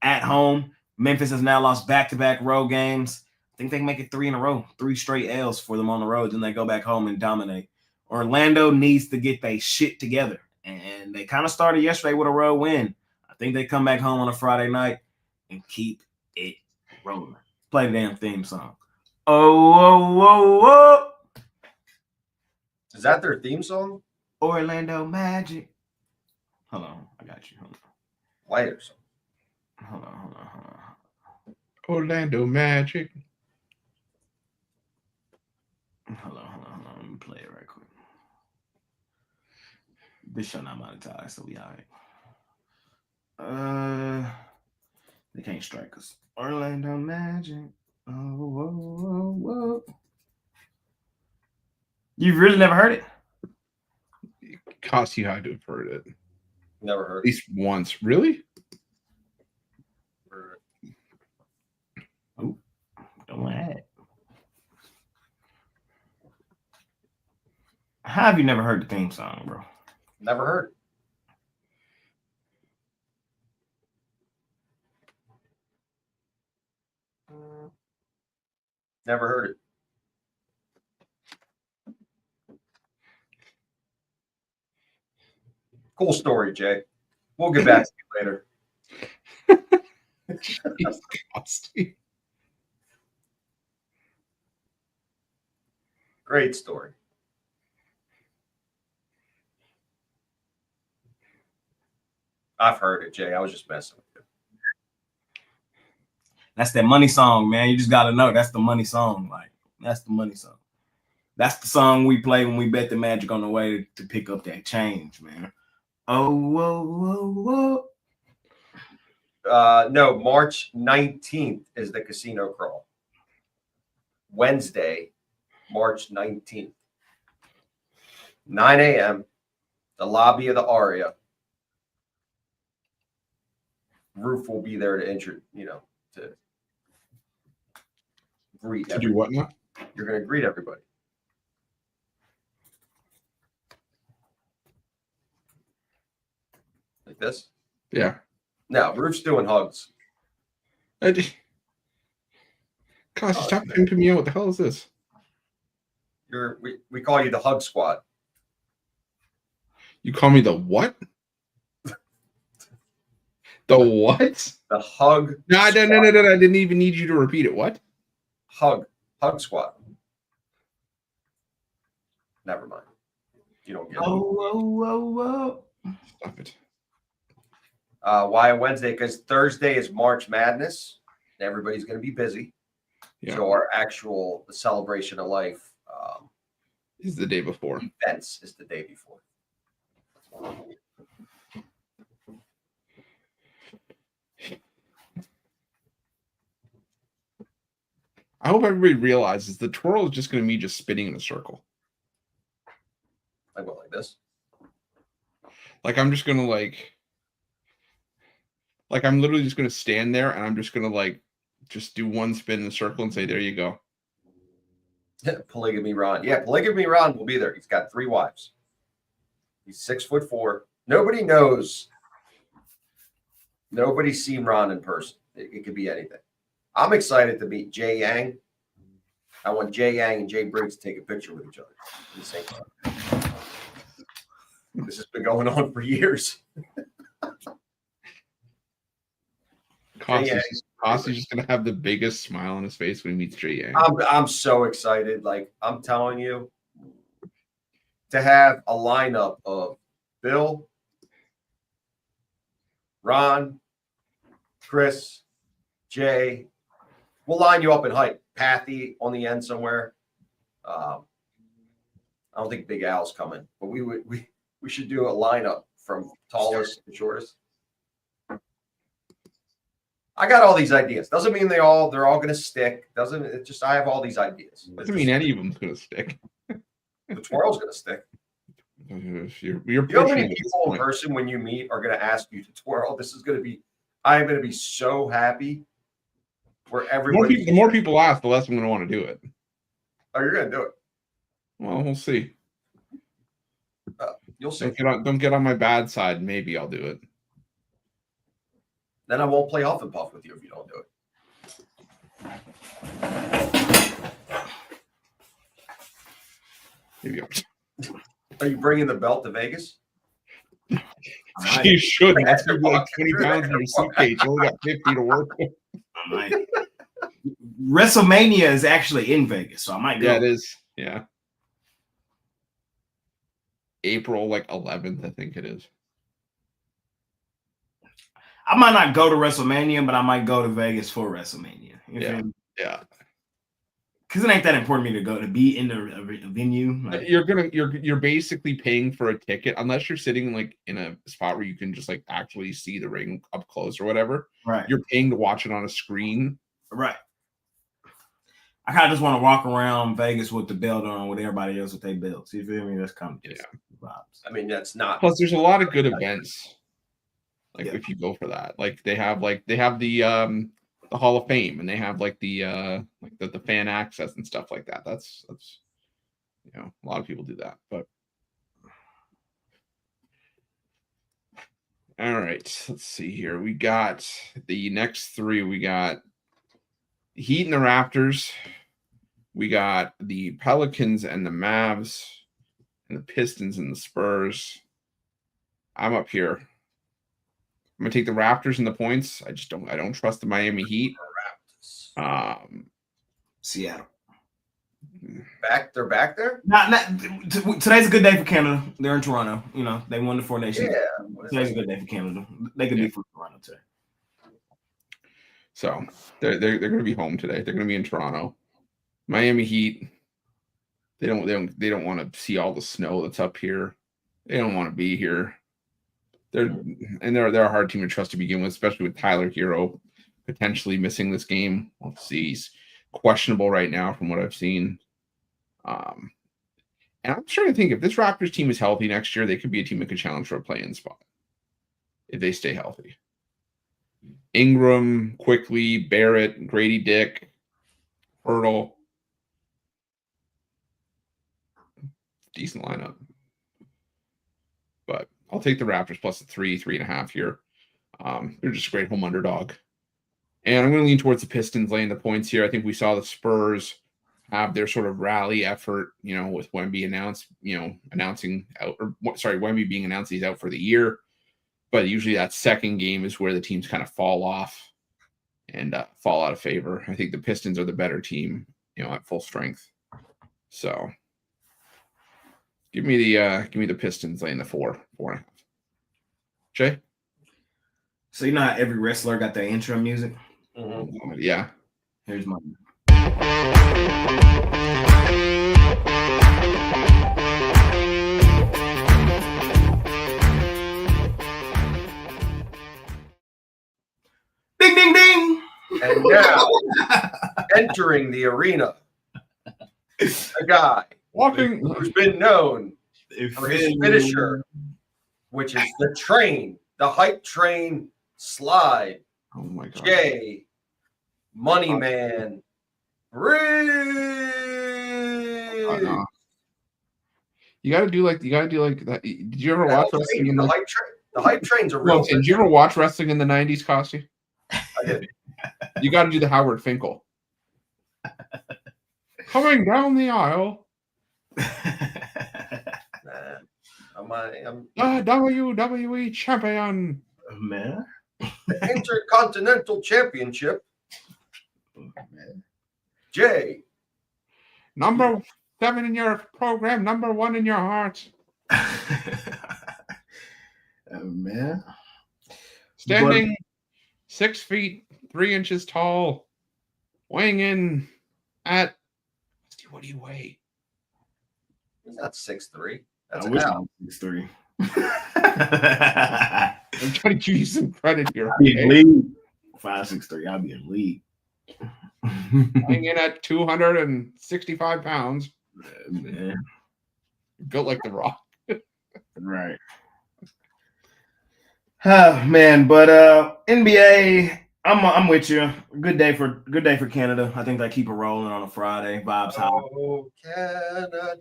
at home. Memphis has now lost back-to-back road games. I think they can make it 3 in a row, 3 straight L's for them on the road. Then they go back home and dominate. Orlando needs to get their shit together. And they kind of started yesterday with a road win. I think they come back home on a Friday night and keep it rolling. Play the damn theme song. Oh, whoa, whoa, whoa. Is that their theme song? Orlando Magic. Hold on. I got you. Hold on. Light or something. Hold on. Orlando Magic. Hold on. Let me play it right quick. This show not monetized, so we all right. They can't strike us. Orlando Magic. Oh, whoa, whoa, whoa. You've really never heard it? It costs you had to have heard it. Never heard. At least once. Really? Oh, don't want to add it. How have you never heard the theme song, bro? Never heard. Never heard it. Cool story, Jay. We'll get back to you later. Jeez, Costy. Great story. I've heard it, Jay. I was just messing with you. That's that money song, man. You just got to know that's the money song. Like, that's the money song. That's the song we play when we bet the Magic on the way to pick up that change, man. Oh, whoa, whoa, whoa. No, March 19th is the casino crawl. Wednesday, March 19th. 9 a.m., the lobby of the Aria. Roof will be there to to greet To do everybody. what now? You're going to greet everybody. Like this? Yeah. No, Roof's doing hugs. Gosh, stop pimping me out. What the hell is this? We call you the Hug Squad. You call me the what? The what? The Hug No, I Squad. no. I didn't even need you to repeat it. What? Hug Squad. Never mind. You don't get it. Whoa. Stop it. Why Wednesday? Because Thursday is March Madness. And everybody's going to be busy. Yeah. So our actual celebration of life Is the day before. events is the day before. I hope everybody realizes the twirl is just going to be just spinning in a circle. I go like this. Like I'm just going to like I'm literally just going to stand there and I'm just going to just do one spin in a circle and say, there you go. Polygamy Ron. Yeah, Polygamy Ron will be there. He's got 3 wives. He's 6'4". Nobody knows. Nobody's seen Ron in person. It could be anything. I'm excited to meet Jay Yang. I want Jay Yang and Jay Briggs to take a picture with each other at the same time. This has been going on for years. Costy's just going to have the biggest smile on his face when he meets Jay Yang. I'm so excited. Like, I'm telling you, to have a lineup of Bill, Ron, Chris, Jay. We'll line you up in height. Pathy on the end somewhere. I don't think Big Al's coming, but we should do a lineup from tallest to shortest. I got all these ideas. Doesn't mean they're all going to stick. I have all these ideas. Doesn't mean any of them's going to stick. The twirl's going to stick. You're You know how pushing many it at this people in point. person when you meet are going to ask you to twirl? I'm going to be so happy where everybody. The more people ask, the less I'm going to want to do it. Oh, you're going to do it. Well, we'll see. You'll see. Don't get on my bad side. Maybe I'll do it. Then I won't play Huff and Puff with you if you don't do it. Maybe Are you bringing the belt to Vegas? you should. That's going to be like 20 pounds in your suitcase. You only got 50 to work with. I might. WrestleMania is actually in Vegas, so I might go. Yeah, it is. Yeah. April 11th, I think it is. I might not go to WrestleMania, but I might go to Vegas for WrestleMania. Yeah. Because it ain't that important to me to go to be in a venue. Like, You're basically paying for a ticket unless you're sitting in a spot where you can just actually see the ring up close or whatever. right. You're paying to watch it on a screen. Right. I kind of just want to walk around Vegas with the belt on with everybody else with their belts. You feel me? That's kind of just vibes. I mean, that's not. Plus, there's a lot of good events. If you go for that, they have the Hall of Fame, and they have the fan access and stuff like that. That's a lot of people do that. But all right, let's see here. We got the next 3. We got the Heat and the Raptors. We got the Pelicans and the Mavs, and the Pistons and the Spurs. I'm up here. I'm gonna take the Raptors and the points. I don't trust the Miami Heat. Seattle. They're back there? Today's a good day for Canada. They're in Toronto. They won the 4 Nations. Yeah. Today's a good day for Canada. They could be from Toronto today. So they're going to be home today. They're going to be in Toronto. Miami Heat. They don't want to see all the snow that's up here. They don't want to be here. They're a hard team to trust to begin with, especially with Tyler Hero potentially missing this game. We'll see. He's questionable right now from what I've seen. And I'm trying to think, if this Raptors team is healthy next year, they could be a team that could challenge for a play-in spot if they stay healthy. Ingram, Quickly, Barrett, Grady Dick, Hurdle. Decent lineup. But I'll take the Raptors plus the 3.5 here. They're just a great home underdog. And I'm going to lean towards the Pistons laying the points here. I think we saw the Spurs have their sort of rally effort, with Wemby Wemby being announced he's out for the year. But usually that second game is where the teams kind of fall off and fall out of favor. I think the Pistons are the better team, at full strength. So give me the Pistons laying the 4.5. Jay? So you know how every wrestler got their intro music? Mm-hmm. Yeah. Here's mine. Ding, ding, ding. And now, entering the arena, a guy who's been known for his finisher, which is the hype train slide. Oh my God. Jay, Money Man, Reed. No. You gotta do like that. Did you ever watch wrestling in the hype train? The hype train's a real thing. Did you ever watch wrestling in the 90s, Costi? I did. You got to do the Howard Finkel. Coming down the aisle. I'm WWE champion. Man. The Intercontinental Championship. Man. Jay. Number 7 in your program, number 1 in your heart. Man. Standing 6 feet 3 inches tall, weighing in at. What do you weigh? He's not 6'3". That's I wish I was 6'3". I'm trying to give you some credit here. I'll be in league. 5'6'3". I'll be in league. Weighing in at 265 pounds. Man. Built like the Rock. Right. Oh, man, but NBA, I'm with you. Good day for Canada. I think they keep it rolling on a Friday. Vibes high. Oh, Canada.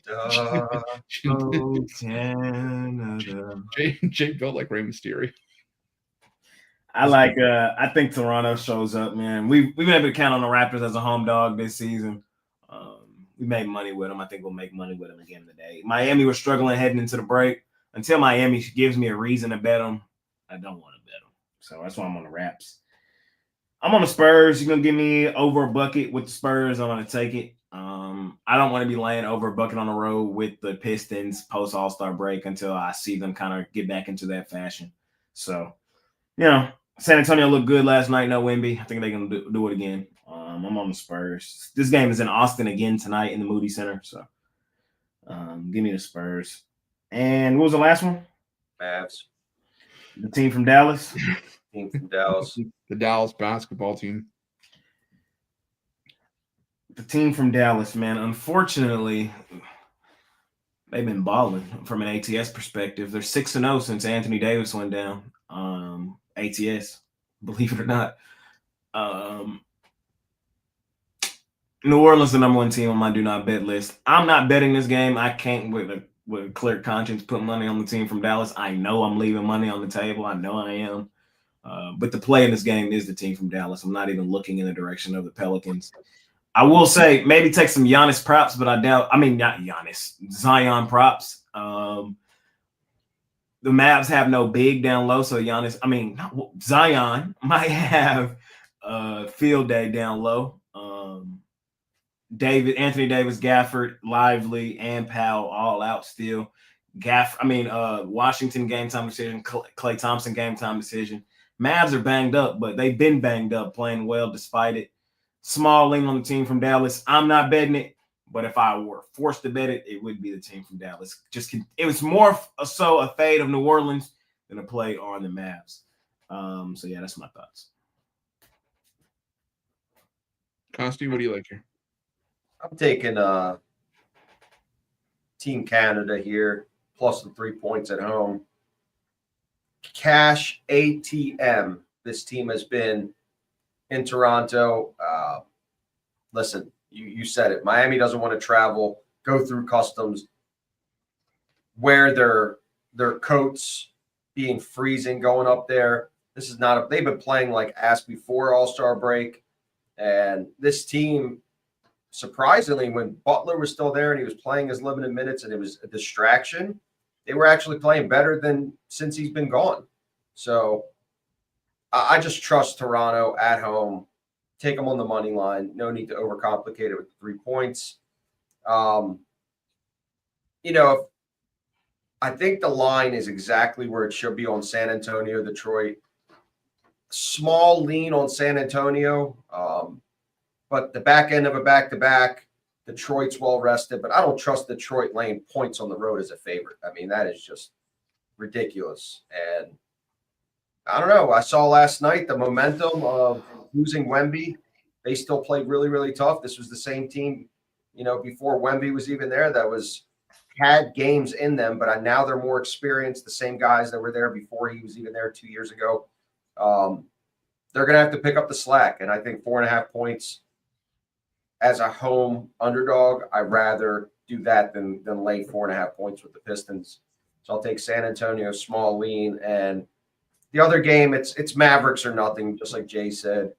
Oh, Canada. Jay built like Rey Mysterio. I think Toronto shows up, man. We've been able to count on the Raptors as a home dog this season. We made money with them. I think we'll make money with them again today. Miami was struggling heading into the break. Until Miami gives me a reason to bet them, I don't want to bet them. So that's why I'm on the Raps. I'm on the Spurs. You're going to give me over a bucket with the Spurs. I'm going to take it. I don't want to be laying over a bucket on the road with the Pistons post All-Star break until I see them kind of get back into that fashion. So, San Antonio looked good last night. No Wemby. I think they're going to do it again. I'm on the Spurs. This game is in Austin again tonight in the Moody Center. So, give me the Spurs. And what was the last one? Mavs. The team from Dallas. Team from Dallas. The Dallas basketball team. The team from Dallas, man. Unfortunately, they've been balling from an ATS perspective. They're 6-0 since Anthony Davis went down. ATS, believe it or not. New Orleans, the number 1 team on my do not bet list. I'm not betting this game. I can't with a clear conscience put money on the team from Dallas. I know I'm leaving money on the table. I know I am. But the play in this game is the team from Dallas. I'm not even looking in the direction of the Pelicans. I will say maybe take some Giannis props, but I doubt. I mean, not Giannis, Zion props. The Mavs have no big down low, so Zion might have field day down low. Anthony Davis, Gafford, Lively, and Powell all out still. Washington game time decision, Klay Thompson game time decision. Mavs are banged up, but they've been banged up, playing well despite it. Small lean on the team from Dallas. I'm not betting it, but if I were forced to bet it, it would be the team from Dallas. It was more so a fade of New Orleans than a play on the Mavs. So yeah, that's my thoughts. Costi, what do you like here? I'm taking Team Canada here, plus the 3 points at home. Cash ATM this team has been in Toronto. Listen, you said it. Miami doesn't want to travel, go through customs, wear their coats, being freezing going up there. This is not they've been playing like ass before All-Star break. And this team, surprisingly, when Butler was still there and he was playing his limited minutes and it was a distraction, they were actually playing better than since he's been gone. So I just trust Toronto at home. Take them on the money line. No need to overcomplicate it with 3 points. I think the line is exactly where it should be on San Antonio, Detroit. Small lean on San Antonio, but the back end of a back-to-back, Detroit's well-rested, but I don't trust Detroit laying points on the road as a favorite. I mean, that is just ridiculous. And I don't know. I saw last night the momentum of losing Wemby. They still played really, really tough. This was the same team, before Wemby was even there that had games in them, but now they're more experienced. The same guys that were there before he was even there 2 years ago. They're going to have to pick up the slack. And I think 4.5 points as a home underdog, I'd rather do that than lay 4.5 points with the Pistons. So I'll take San Antonio small lean. And the other game, it's Mavericks or nothing, just like Jay said.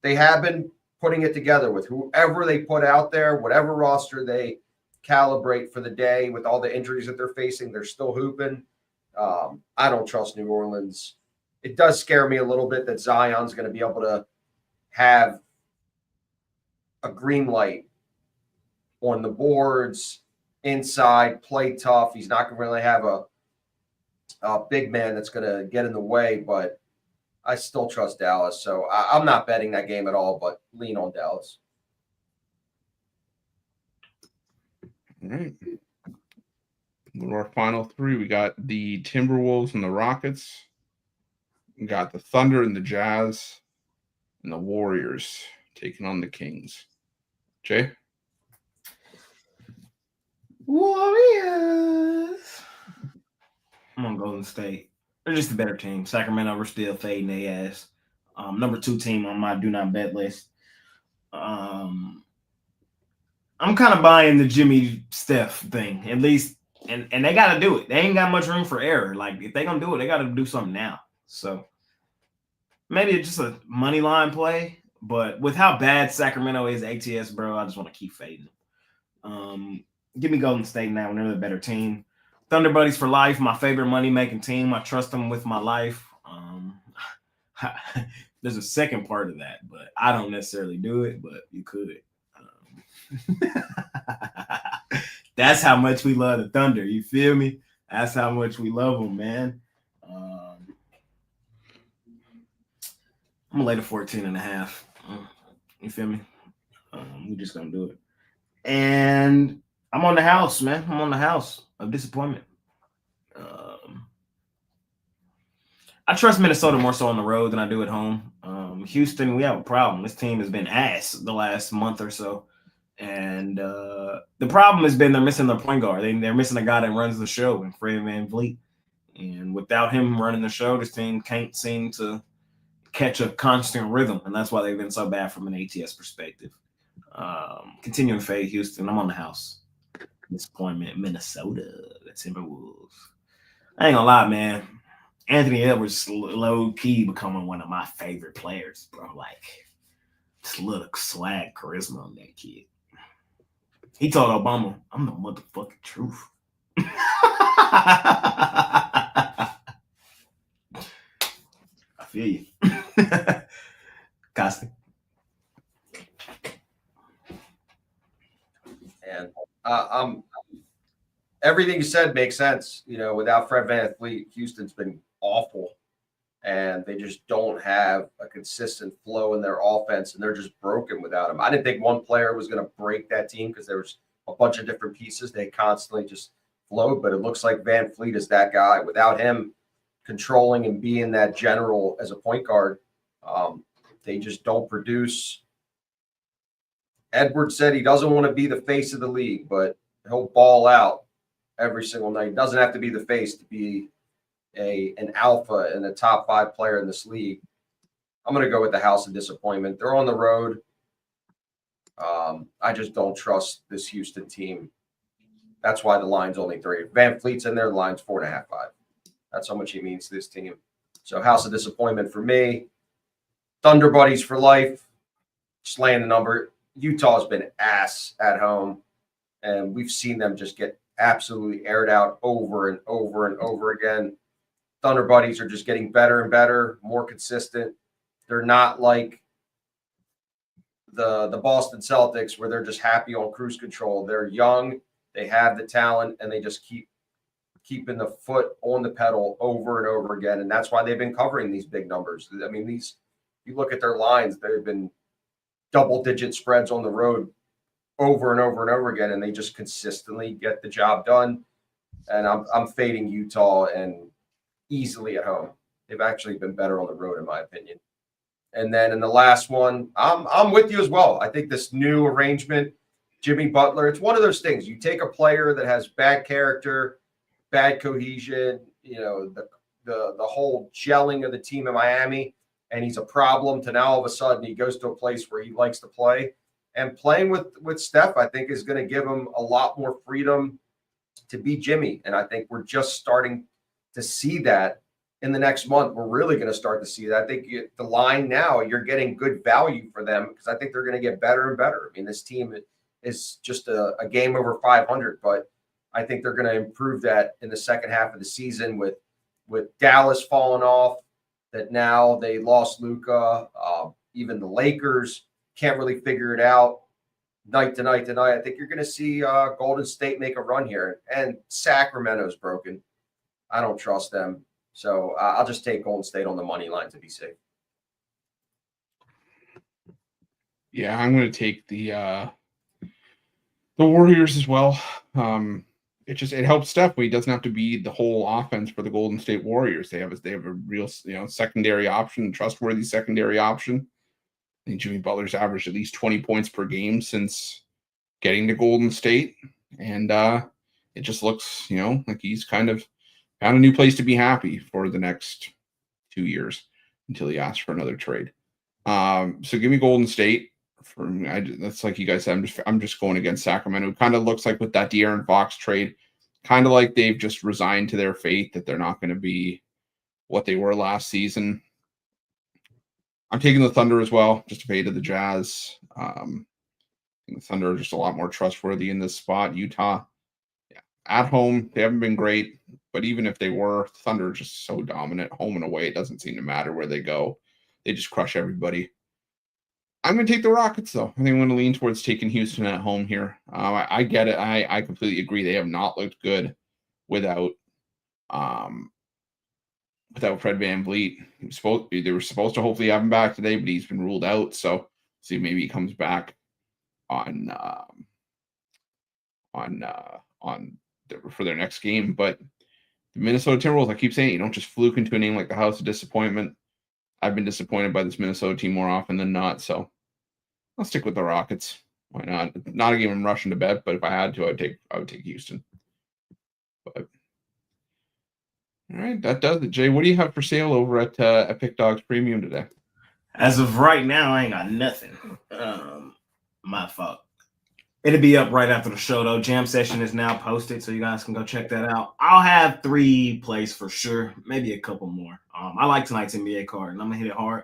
They have been putting it together with whoever they put out there, whatever roster they calibrate for the day with all the injuries that they're facing. They're still hooping. I don't trust New Orleans. It does scare me a little bit that Zion's going to be able to have a green light on the boards, inside, play tough. He's not going to really have a big man that's going to get in the way, but I still trust Dallas. So I'm not betting that game at all, but lean on Dallas. All right. Go to our final three. We got the Timberwolves and the Rockets. We got the Thunder and the Jazz, and the Warriors taking on the Kings. Jay? Warriors. I'm on Golden State. They're just a better team. Sacramento, we're still fading their ass. Number 2 team on my do not bet list. I'm kind of buying the Jimmy Steph thing, at least, and they got to do it. They ain't got much room for error. Like, if they gonna do it, they got to do something now. So maybe it's just a money line play, but with how bad Sacramento is ATS, bro, I just want to keep fading them. Give me Golden State now. They're the better team. Thunder Buddies for life, my favorite money-making team. I trust them with my life. There's a second part of that, but I don't necessarily do it, but you could. That's how much we love the Thunder. You feel me? That's how much we love them, man. I'm going to lay the 14.5. You feel me? We're just going to do it. And I'm on the house, man. I'm on the house of disappointment. I trust Minnesota more so on the road than I do at home. Houston, we have a problem. This team has been ass the last month or so. And the problem has been they're missing their point guard. They're missing a guy that runs the show in Fred VanVleet. And without him running the show, this team can't seem to catch a constant rhythm. And that's why they've been so bad from an ATS perspective. Continuing to fade Houston. I'm on the house. Disappointment, Minnesota, the Timberwolves. I ain't gonna lie, man. Anthony Edwards low-key becoming one of my favorite players, bro. Like, just a little swag charisma on that kid. He told Obama, I'm the motherfucking truth. I feel you. Costa. And everything you said makes sense. Without Fred VanVleet, Houston's been awful, and they just don't have a consistent flow in their offense, and they're just broken without him. I didn't think one player was going to break that team because there was a bunch of different pieces. They constantly just flowed, but it looks like VanVleet is that guy. Without him controlling and being that general as a point guard, they just don't produce. Edwards said he doesn't want to be the face of the league, but he'll ball out every single night. He doesn't have to be the face to be an alpha and a top 5 player in this league. I'm going to go with the House of Disappointment. They're on the road. I just don't trust this Houston team. That's why the line's only 3. If Van Fleet's in there, the line's 4.5, 5. That's how much he means to this team. So House of Disappointment for me. Thunder Buddies for life. Slaying the number. Utah's been ass at home, and we've seen them just get absolutely aired out over and over and over again. Thunder Buddies are just getting better and better, more consistent. They're not like the Boston Celtics where they're just happy on cruise control. They're young, they have the talent, and they just keeping the foot on the pedal over and over again. And that's why they've been covering these big numbers. I mean, you look at their lines, they've been double-digit spreads on the road over and over and over again, and they just consistently get the job done. And I'm fading Utah and easily at home. They've actually been better on the road, in my opinion. And then in the last one, I'm with you as well. I think this new arrangement, Jimmy Butler, it's one of those things. You take a player that has bad character, bad cohesion, the whole gelling of the team in Miami, and he's a problem, to now all of a sudden he goes to a place where he likes to play. And playing with Steph, I think, is going to give him a lot more freedom to be Jimmy. And I think we're just starting to see that in the next month. We're really going to start to see that. I think the line now, you're getting good value for them because I think they're going to get better and better. I mean, this team is just a game over 500, but I think they're going to improve that in the second half of the season with Dallas falling off, that now they lost Luka. Even the Lakers can't really figure it out night to night to night. I think you're going to see Golden State make a run here. And Sacramento's broken. I don't trust them. So I'll just take Golden State on the money line to be safe. Yeah, I'm going to take the Warriors as well. It helps Steph, but he doesn't have to be the whole offense for the Golden State Warriors. They have a real secondary option, trustworthy secondary option. I think Jimmy Butler's averaged at least 20 points per game since getting to Golden State, and it just looks like he's kind of found a new place to be happy for the next 2 years until he asks for another trade. So give me Golden State. For me, that's like you guys said. I'm just going against Sacramento. It kind of looks like with that De'Aaron Fox trade, kind of like they've just resigned to their fate that they're not going to be what they were last season. I'm taking the Thunder as well, just to fade to the Jazz. I think the Thunder are just a lot more trustworthy in this spot. Utah, yeah, at home, they haven't been great, but even if they were, Thunder are just so dominant. Home and away, it doesn't seem to matter where they go. They just crush everybody. I'm going to take the Rockets, though. I think I'm going to lean towards taking Houston at home here. I get it. I completely agree. They have not looked good without Fred VanVleet. They were supposed to hopefully have him back today, but he's been ruled out. So see, maybe he comes back for their next game. But the Minnesota Timberwolves, I keep saying, you don't just fluke into a name like the House of Disappointment. I've been disappointed by this Minnesota team more often than not, so I'll stick with the Rockets. Why not? Not a game I'm rushing to bet, but if I had to, I would take Houston. But all right, that does it. Jay, what do you have for sale over at Pick Dogs Premium today? As of right now, I ain't got nothing. My fault. It'll be up right after the show, though. Jam session is now posted, so you guys can go check that out. I'll have 3 plays for sure, maybe a couple more. I like tonight's NBA card, and I'm going to hit it hard.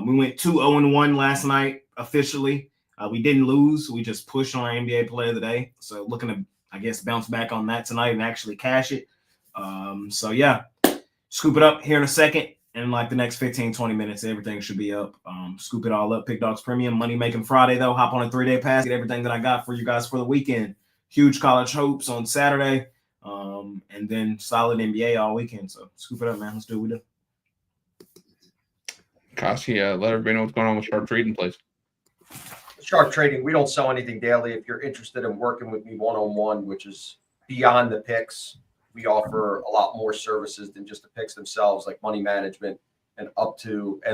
We went 2-0-1 last night officially. We didn't lose. We just pushed on our NBA player of the day. So looking to, I guess, bounce back on that tonight and actually cash it. So, yeah, scoop it up here in a second. In like the next 15, 20 minutes, everything should be up. Scoop it all up. Pick Dogs Premium. Money Making Friday, though. Hop on a 3-day pass. Get everything that I got for you guys for the weekend. Huge college hopes on Saturday. And then solid NBA all weekend. So scoop it up, man. Let's do what we do. Kasi, let everybody know what's going on with Sharp Trading, please. Sharp Trading, we don't sell anything daily. If you're interested in working with me one-on-one, which is beyond the picks, we offer a lot more services than just the picks themselves, like money management and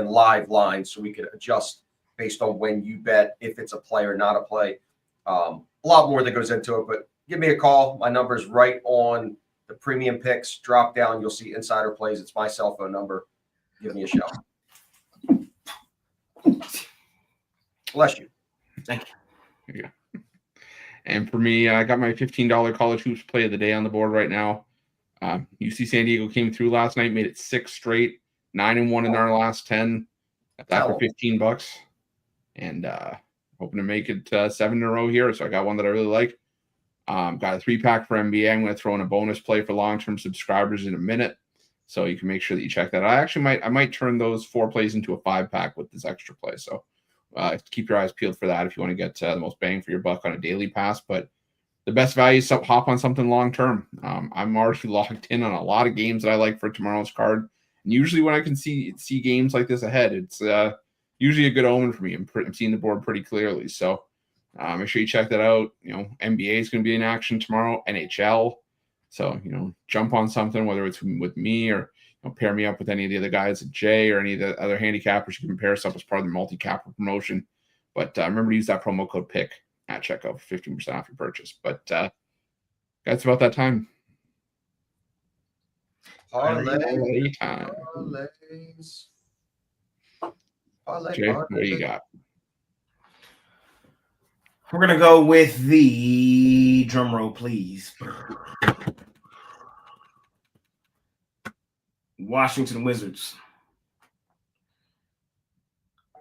live lines, so we could adjust based on when you bet, if it's a play or not a play. A lot more that goes into it, but give me a call. My number is right on the premium picks. Drop down, you'll see insider plays. It's my cell phone number. Give me a shout. Bless you. Thank you. There you go. And for me, I got my $15 college hoops play of the day on the board right now. UC San Diego came through last night, made it 6 straight, 9-1 in our last 10. Got that for $15, and hoping to make it 7 in a row here. So I got one that I really like. Got a 3-pack for NBA. I'm going to throw in a bonus play for long-term subscribers in a minute, so you can make sure that you check that. I might turn those 4 plays into a 5-pack with this extra play. So keep your eyes peeled for that if you want to get the most bang for your buck on a daily pass. But the best value is hop on something long-term. I'm already locked in on a lot of games that I like for tomorrow's card. And usually when I can see games like this ahead, it's usually a good omen for me. I'm seeing the board pretty clearly. So make sure you check that out. NBA is going to be in action tomorrow, NHL. So, jump on something, whether it's with me or pair me up with any of the other guys at Jay or any of the other handicappers. You can pair us up as part of the multi-capper promotion. But remember to use that promo code PICK at checkout for 15% off your purchase. But that's about that time. Parlay time. Parlay. Jay, what do you got? We're going to go with the drum roll, please. Washington Wizards.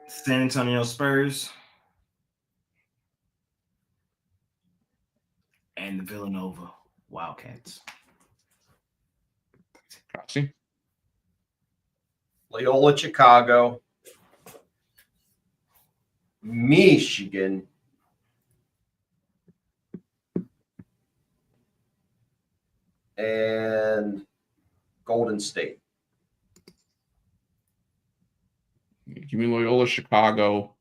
San Antonio Spurs. And the Villanova Wildcats. Crossy? Loyola Chicago. Michigan. And Golden State. Give me Loyola, Chicago,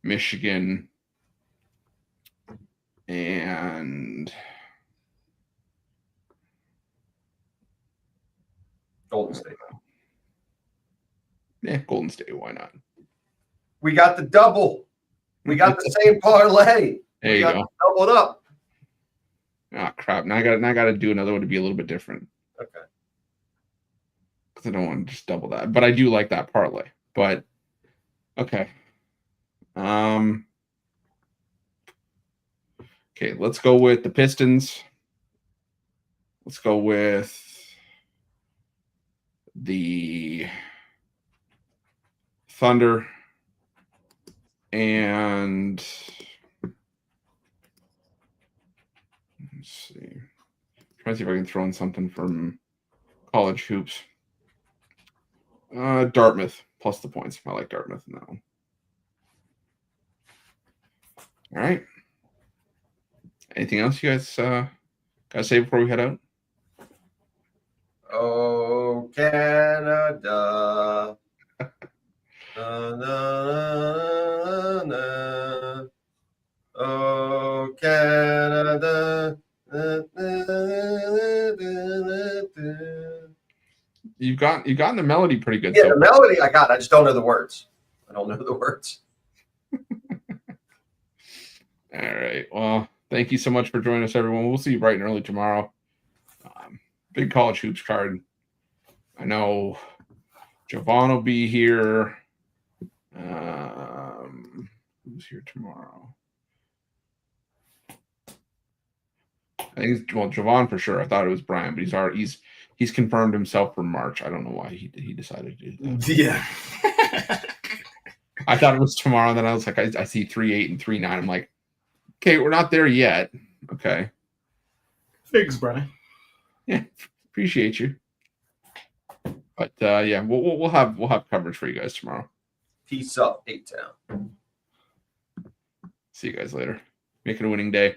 Michigan, and Golden State. Yeah, Golden State. Why not? We got the double. We got the same parlay. There you go. Doubled up. Ah, crap. Now I got to do another one to be a little bit different. Okay. Because I don't want to just double that. But I do like that parlay. But okay. Okay, let's go with the Pistons. Let's go with the Thunder. And let's see. Trying to see if I can throw in something from college hoops. Dartmouth plus the points. I like Dartmouth in that one. All right. Anything else you guys gotta say before we head out? Oh, Canada. Na, na, na, na. Oh, Canada. You've gotten the melody pretty good. Yeah, the melody I got. I just don't know the words. I don't know the words. All right. Well, thank you so much for joining us, everyone. We'll see you bright and early tomorrow. Big college hoops card. I know Javon will be here. Who's here tomorrow? I think Javon for sure. I thought it was Brian, but he's confirmed himself for March. I don't know why he decided to do that. Yeah. I thought it was tomorrow, and then I was like, I see 3-8 and 3-9. I'm like, okay, we're not there yet. Okay. Thanks, Brian. Yeah, appreciate you. But yeah, we'll have coverage for you guys tomorrow. Peace up, 8-Town. See you guys later. Make it a winning day.